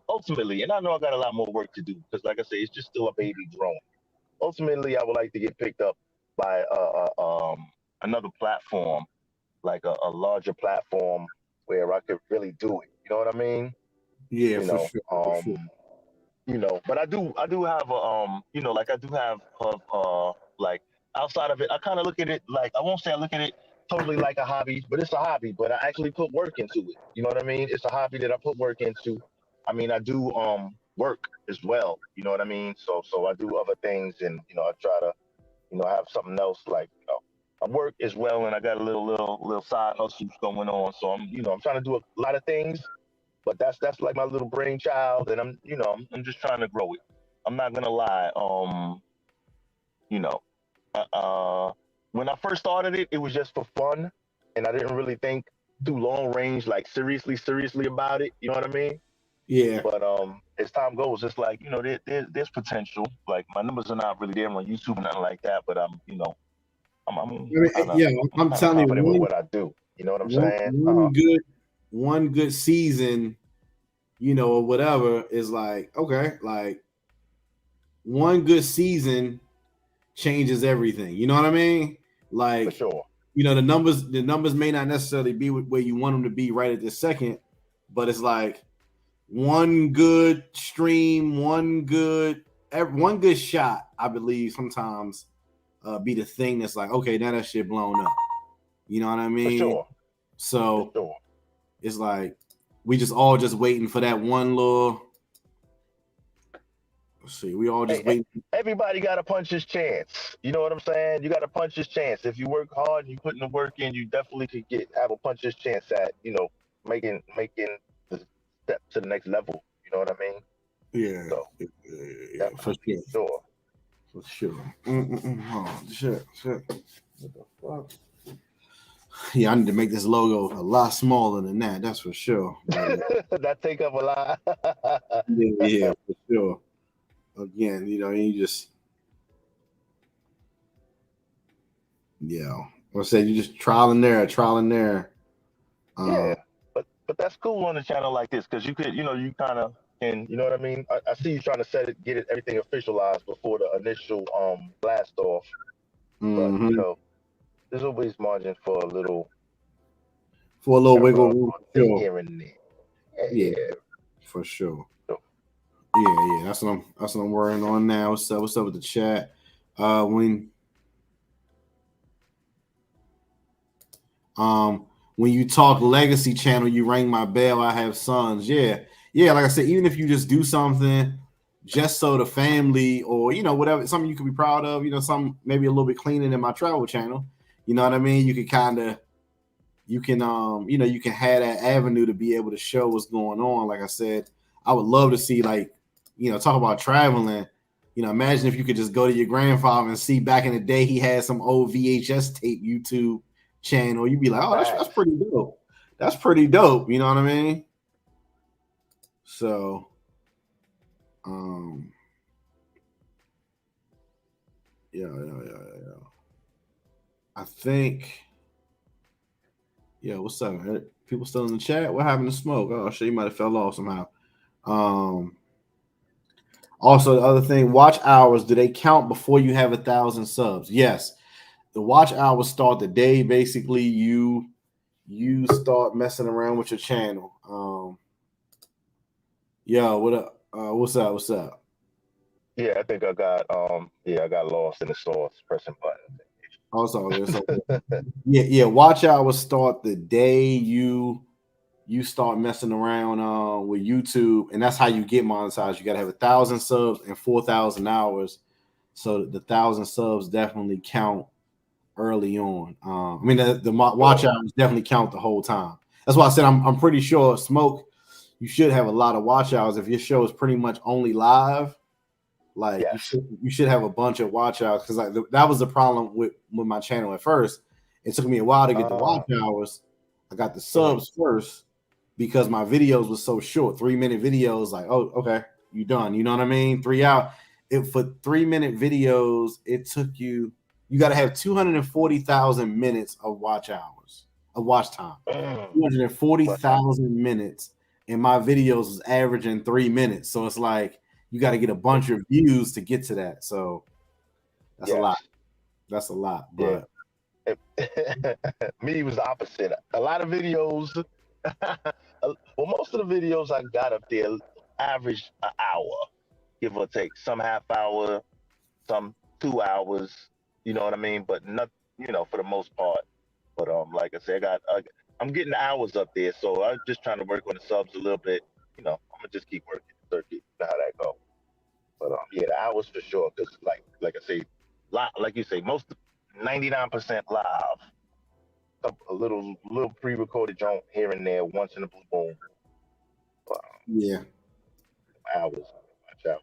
ultimately, and I know I got a lot more work to do because like I say, it's just still a baby growing. Ultimately, I would like to get picked up by another platform, like a larger platform where I could really do it. You know what I mean? Yeah, You for know, sure, for sure. um, but I do have a like I do have like outside of it, I kind of look at it like I won't say I look at it totally like a hobby, but it's a hobby. But I actually put work into it. You know what I mean? It's a hobby that I put work into. I mean, I do work as well. You know what I mean? So I do other things, and I try to have something else like I work as well, and I got a little side hustles going on. So I'm trying to do a lot of things, but that's like my little brainchild, and I'm just trying to grow it. I'm not gonna lie. You know, when I first started it, it was just for fun, and I didn't really think too long range, like seriously about it. You know what I mean? Yeah. But as time goes, it's like there's potential. Like my numbers are not really there on YouTube or nothing like that, but I mean, yeah, I'm I'm kind of telling you, confident with what I do. You know what I'm one, saying? one good one good season, or whatever is like okay, like one good season changes everything. You know what I mean? For Like, sure. the numbers may not necessarily be where you want them to be right at this second, but it's like one good stream, one good shot, I believe sometimes be the thing that's like, okay, now that shit blown up. You know what I For mean? sure. For So sure. it's like we just all just waiting for that one little Let's see. We all just Hey, waiting. everybody got to punch his chance. You know what I'm saying? You got to punch his chance. If you work hard and you put in the work in, you definitely could have a punch his chance at making the step to the next level. You know what I mean? Yeah, So yeah, yeah, for definitely sure, sure. for sure. Oh, shit, shit. What the fuck? Yeah, I need to make this logo a lot smaller than that. That's for sure. But That take up a lot. yeah, yeah, for sure. Again, you just I said you just trial and error, trial and error. Yeah, but that's cool on a channel like this because you could, you kind of can, you know what I mean. I see you trying to get it everything officialized before the initial blast off, but hmm there's always margin for a little For a little wiggle error room, or for thing sure. here and there. Yeah, Yeah, for sure. so, Yeah, yeah. That's what I'm working on now. What's up? What's up with the chat? When Um, when you talk legacy channel, you ring my bell. I have sons. Yeah, yeah. Like I said, even if you just do something just so the family or whatever, something you could be proud of. Some maybe a little bit cleaner than my travel channel. You know what I mean? You can you can have that avenue to be able to show what's going on. Like I said, I would love to see talk about traveling. Imagine if you could just go to your grandfather and see back in the day he had some old VHS tape YouTube channel. You'd be like, oh, that's facts. pretty dope. That's pretty dope. You know what I mean? So, um, yeah. I think, what's up? Man? People still in the chat? What happened to Smoke? Oh, shit, you might have fell off somehow. Um, Also, the other thing, watch hours, do they count before you have 1,000 subs? Yes. The watch hours start the day basically you start messing around with your channel. What up? What's up? What's up? Yeah, I think I got lost in the sauce pressing buttons. Also, yeah. Watch hours start the day you start messing around with YouTube, and that's how you get monetized. You got to have 1,000 subs and 4,000 hours. So the 1,000 subs definitely count early on. I mean, the watch hours definitely count the whole time. That's why I said I'm pretty sure Smoke, you should have a lot of watch hours if your show is pretty much only live. Like Yes. you should have a bunch of watch hours because that was the problem with my channel at first. It took me a while to get the watch hours. I got the subs first because my videos were so short, 3-minute videos. Like, oh, okay, you done. You know what I mean? 3 hours. For 3-minute videos, it took you got to have 240,000 minutes of watch hours, of watch time. 240,000 minutes, and my videos was averaging 3 minutes. So it's like you got to get a bunch of views to get to that. So that's a lot. That's a lot. Yeah. But Me was the opposite. A lot of videos. Well, most of the videos I got up there average an hour, give or take. Some half hour, some 2 hours. You know what I mean? But not, for the most part. But like I said, I'm getting hours up there, so I'm just trying to work on the subs a little bit. I'm gonna just keep working the circuit. You know how that go. But yeah, the hours for sure. Because like I say, like you say, most 99% live. A little pre-recorded joint here and there, once in a blue moon. yeah, Hours, watch out.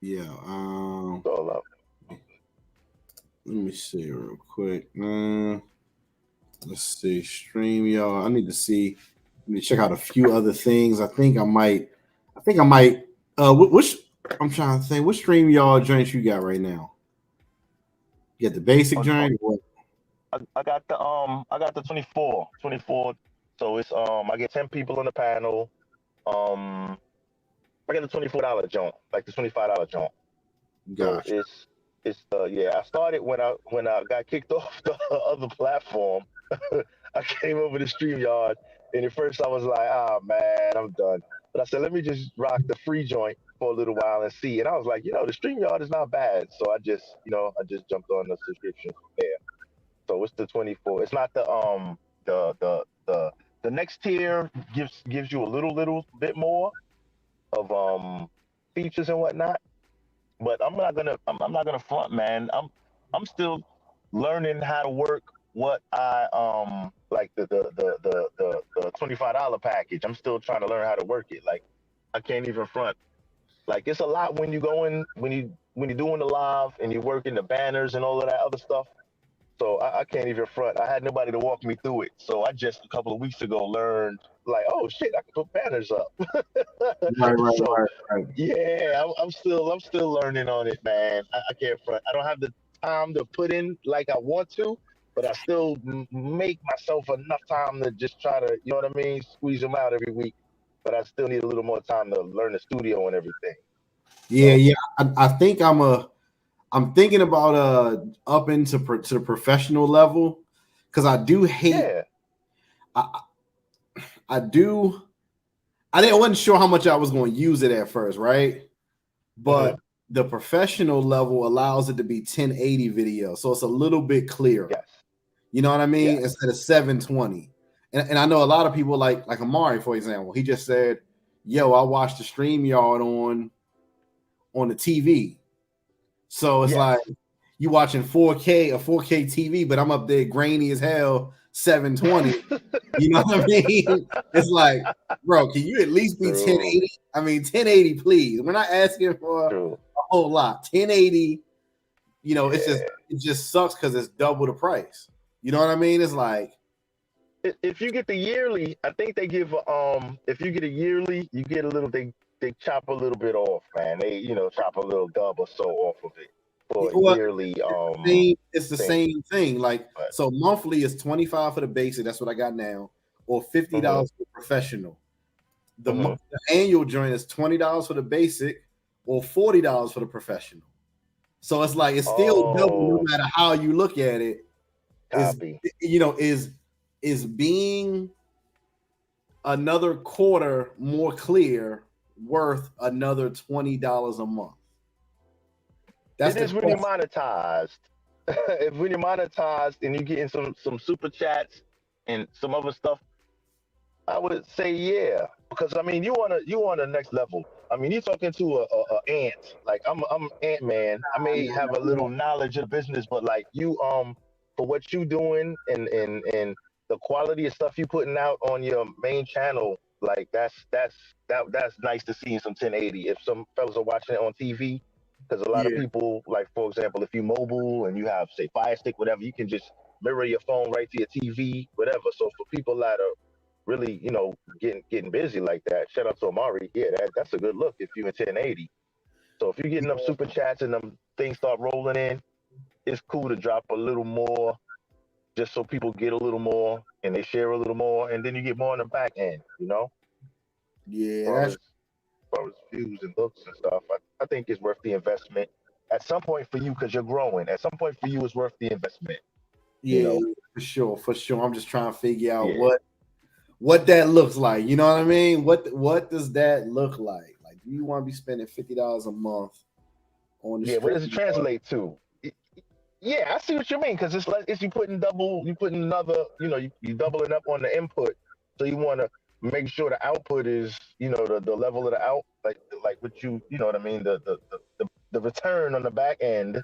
yeah. All up. Let me see real quick. Let's see. Stream, y'all. I need to see. Let me check out a few other things. I think I might. Which I'm trying to think. What stream y'all joints you got right now? You got the basic joint. I got the 24. So it's I get 10 people on the panel. I get the $24 joint, like the $25 joint. Gotcha. So it's yeah. I started when I got kicked off the other platform. I came over to StreamYard, and at first I was like, "Ah, man, I'm done." But I said, "Let me just rock the free joint for a little while and see." And I was like, the StreamYard is not bad. So I just jumped on the subscription from there. So it's the 24. It's not the next tier gives you a little bit more of features and whatnot. But I'm not gonna front, man. I'm still learning how to work what I like the $25 package. I'm still trying to learn how to work it. Like I can't even front. Like it's a lot when you go in when you're doing the live and you're working the banners and all of that other stuff. So I can't even front. I had nobody to walk me through it. So I just a couple of weeks ago learned like, oh shit, I can put banners up. Right, right, So right, right. yeah, I'm still learning on it, man. I can't front. I don't have the time to put in like I want to, but I still make myself enough time to just try to, you know what I mean, squeeze them out every week. But I still need a little more time to learn the studio and everything. Yeah, So yeah. I think I'm thinking about up into to the professional level because I do hate. yeah, I, I do. I wasn't sure how much I was going to use it at first, right? hmm But the professional level allows it to be 1080 video, so it's a little bit clearer. yes, You know what I mean? yes, Instead of 720. And I know a lot of people like Amari, for example. He just said, "Yo, I watched the StreamYard on the TV." So it's yes. like you watching 4K, a 4K TV, but I'm up there grainy as hell, 720. You know what I mean? It's like, bro, can you at least be True, 1080? I mean, 1080, please. We're not asking for a true. whole lot. 1080, Yeah. it just sucks because it's double the price. You know what I mean? It's like, If you get the yearly, I think they give if you get a yearly, you get a little they chop a little bit off, man. They chop a little dub or so off of it for a well, yearly it's the thing. same thing. Like, But so monthly is 25 for the basic. That's what I got now, or hmm $50 for professional. hmm The annual joint is $20 for the basic, or $40 for the professional. So it's like it's still double no oh, matter how you look at it. Is copy. is being another quarter more clear worth another $20 a month? That's It the is when you're question. monetized. If when you're monetized and you're getting some super chats and some other stuff, I would say yeah, because I mean you on the next level. I mean you're talking to a ant. Like I'm Ant Man. I may have a little knowledge of business, but like you for what you doing and the quality of stuff you putting out on your main channel, like that's nice to see in some 1080. If some fellas are watching it on TV, because a lot of Yeah, people like for example, if you mobile and you have say Fire Stick, whatever, you can just mirror your phone right to your TV, whatever. So for people that are really, getting busy like that. Shout out to Amari. Yeah, that's a good look if you in 1080. So if you're getting them super chats and them things start rolling in, it's cool to drop a little more just so people get a little more and they share a little more and then you get more on the back end, as yeah, far that's as views and looks and stuff. I think it's worth the investment at some point for you because you're growing. At some point for you, it's worth the investment, you yeah, know? for sure, for sure. I'm just trying to figure out Yeah. what that looks like. You know what I mean? What does that look like? Like, do you want to be spending $50 a month on the Yeah. What stream? does it translate to? Yeah, I see what you mean because it's like it's you putting another, you doubling up on the input, so you want to make sure the output is, the level of the out, like what you know what I mean, the return on the back end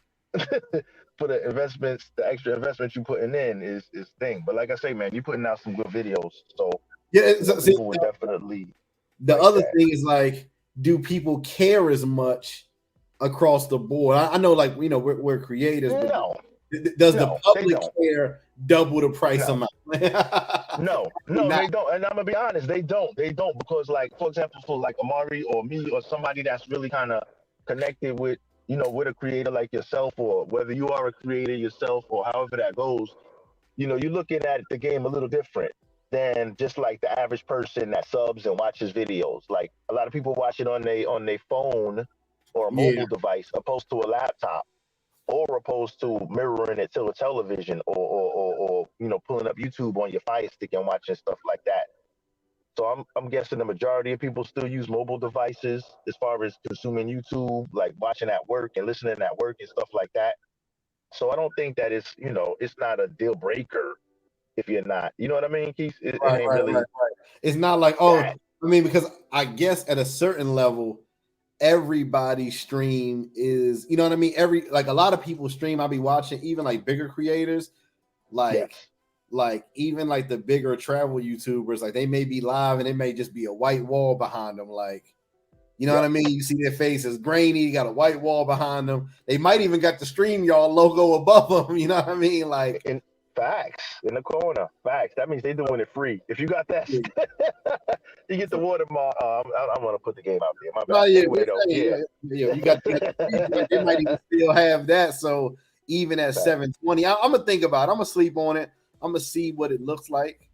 for the investments, the extra investments you putting in is thing. But like I say, man, you putting out some good videos, so Yeah, see, people would definitely the like other that. thing is like, do people care as much across the board? I know, like, we're creators, but No, does the no, they public don't. care double the price No. amount? No, Not. they don't. And I'm gonna be honest, they don't. They don't because, like, for example, for like Amari or me or somebody that's really kind of connected with, with a creator like yourself, or whether you are a creator yourself, or however that goes, you're looking at the game a little different than just like the average person that subs and watches videos. Like a lot of people watch it on their phone or a Yeah, mobile device, opposed to a laptop or opposed to mirroring it to a television or pulling up YouTube on your Fire Stick and watching stuff like that. So I'm guessing the majority of people still use mobile devices as far as consuming YouTube, like watching at work and listening at work and stuff like that. So I don't think that it's not a deal breaker if you're not. You know what I mean, Keith? It right, ain't right, right, really right. It's not like, oh, that. I mean, because I guess at a certain level, everybody's stream is, you know what I mean? Like a lot of people stream, I'll be watching, even like bigger creators, like Yes. like even like the bigger travel YouTubers, like they may be live and it may just be a white wall behind them, like you know Yep. what I mean? You see their faces grainy, you got a white wall behind them. They might even got the stream y'all logo above them. You know what I mean? Like In facts in the corner. Facts. That means they're doing it free. If you got that, you get the watermark. I'm gonna put the game out there. My no, bad. yeah, Anyway, though, yeah. you got they might even still have that. So even at Facts. 720, I'm gonna think about it. I'm gonna sleep on it. I'm gonna see what it looks like.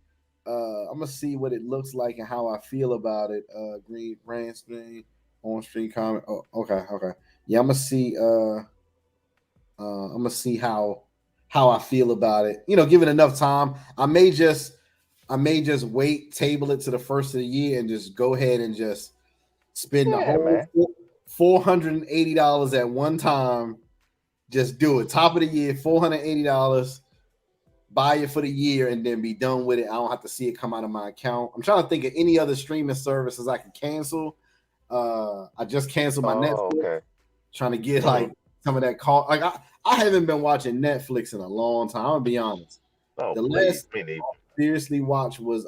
I'm gonna see what it looks like and how I feel about it. Green brand stream on stream comment. Oh, okay. Yeah, I'm gonna see. I'm gonna see how I feel about it. You know, give it enough time. I may just wait, table it to the first of the year, and just go ahead and just spend the Yeah, whole man. $480 at one time. Just do it. Top of the year, $480. Buy it for the year and then be done with it. I don't have to see it come out of my account. I'm trying to think of any other streaming services I can cancel. I just canceled my Netflix. Okay. Trying to get like some of that call. Like I haven't been watching Netflix in a long time. I'm gonna be honest. Oh, The please. last I seriously watched was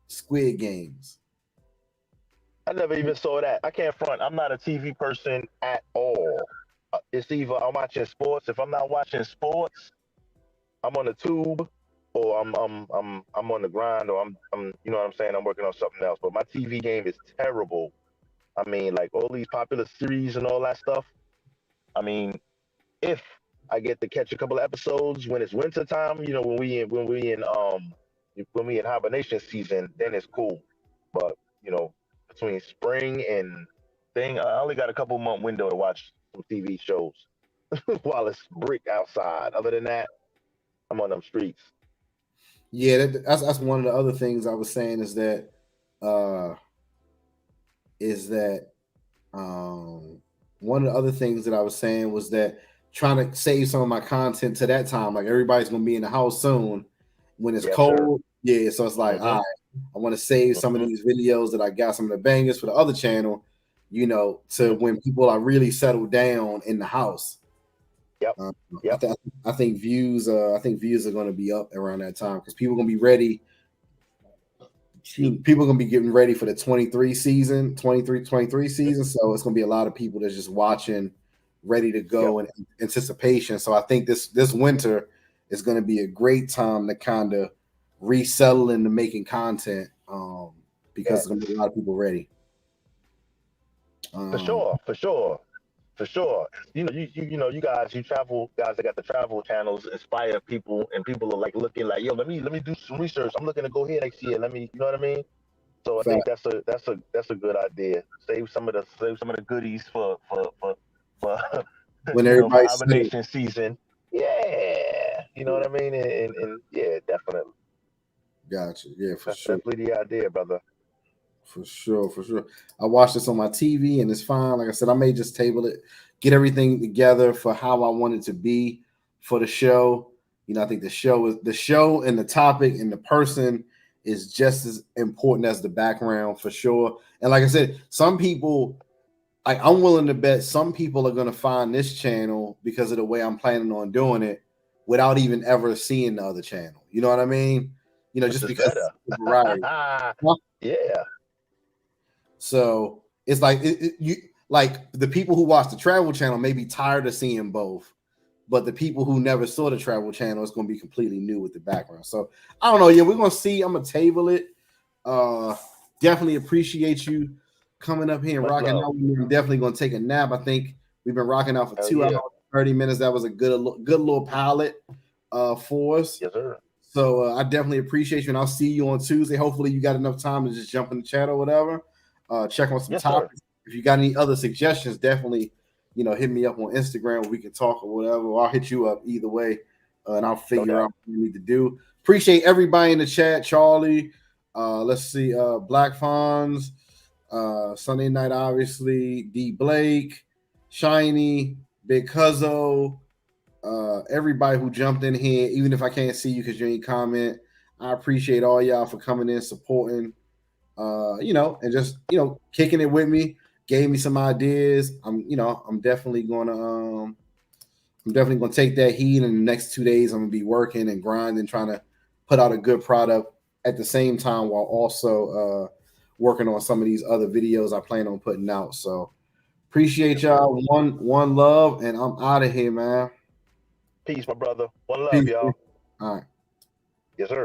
Squid Games. I never even saw that. I can't front. I'm not a TV person at all. It's either I'm watching sports. If I'm not watching sports, I'm on the tube, or I'm on the grind, or I'm you know what I'm saying. I'm working on something else. But my TV game is terrible. I mean, like all these popular series and all that stuff. I mean, if I get to catch a couple of episodes when it's winter time, you know, when we in hibernation season, then it's cool. But you know, between spring and thing, I only got a couple month window to watch some TV shows while it's brick outside. Other than that, I'm on them streets. Yeah, that's one of the other things I was saying uh is that one of the other things that I was saying was that trying to save some of my content to that time. Like everybody's gonna be in the house soon when it's Yes, cold. Yeah, so it's like, all Mm-hmm. right, I want to save some of Mm-hmm. these videos that I got, some of the bangers for the other channel, you know, to Mm-hmm. when people are really settled down in the house. Yep. Uh, Yep. I think views are going to be up around that time because people are going to be ready. People are going to be getting ready for the 23 season. So it's going to be a lot of people that's just watching, ready to go Yep. in anticipation. So I think this winter is going to be a great time to kind of resettle into making content because there's going to be a lot of people ready. For sure. For sure. For sure. You know, you guys, you travel guys that got the travel channels inspire people, and people are like looking like, yo, let me do some research. I'm looking to go here next year. Let me, you know what I mean? So I think that's a good idea. Save some of the goodies for When you know, for everybody's hibernation season. Yeah, you know what I mean, and yeah, definitely. gotcha. Yeah, for That's sure. definitely the idea, brother. For sure. I watched this on my TV and it's fine. Like I said, I may just table it, get everything together for how I want it to be for the show. You know, I think the show and the topic and the person is just as important as the background for sure. And like I said, some people, I'm willing to bet some people are going to find this channel because of the way I'm planning on doing it without even ever seeing the other channel. You know what I mean? You know, Which just is because better. it's variety. Yeah. So it's like you like the people who watch the travel channel may be tired of seeing both, but the people who never saw the travel channel is going to be completely new with the background. So I don't know. Yeah, we're gonna see. I'm gonna table it. Definitely appreciate you coming up here and Much rocking love. out. We're definitely gonna take a nap. I think we've been rocking out for Hell 2 yeah. hours, 30 minutes. That was a good little pilot for us. Yes, sir. So I definitely appreciate you, and I'll see you on Tuesday. Hopefully, you got enough time to just jump in the chat or whatever. Check on some Yes, topics. If you got any other suggestions, definitely, hit me up on Instagram where we can talk or whatever. Or I'll hit you up either way, and I'll figure out what we need to do. Appreciate everybody in the chat, Charlie. Let's see, Black Fonz, Sunday Night, obviously, D Blake, Shiny, Big Cuzzo, everybody who jumped in here, even if I can't see you because you ain't comment. I appreciate all y'all for coming in, supporting, and just kicking it with me. gave me some ideas. I'm definitely gonna take that heat. In the next 2 days, I'm gonna be working and grinding, trying to put out a good product at the same time while also working on some of these other videos I plan on putting out. So appreciate y'all. One love, and I'm out of here, man. Peace, my brother. One love, Peace. y'all. All right. Yes, sir.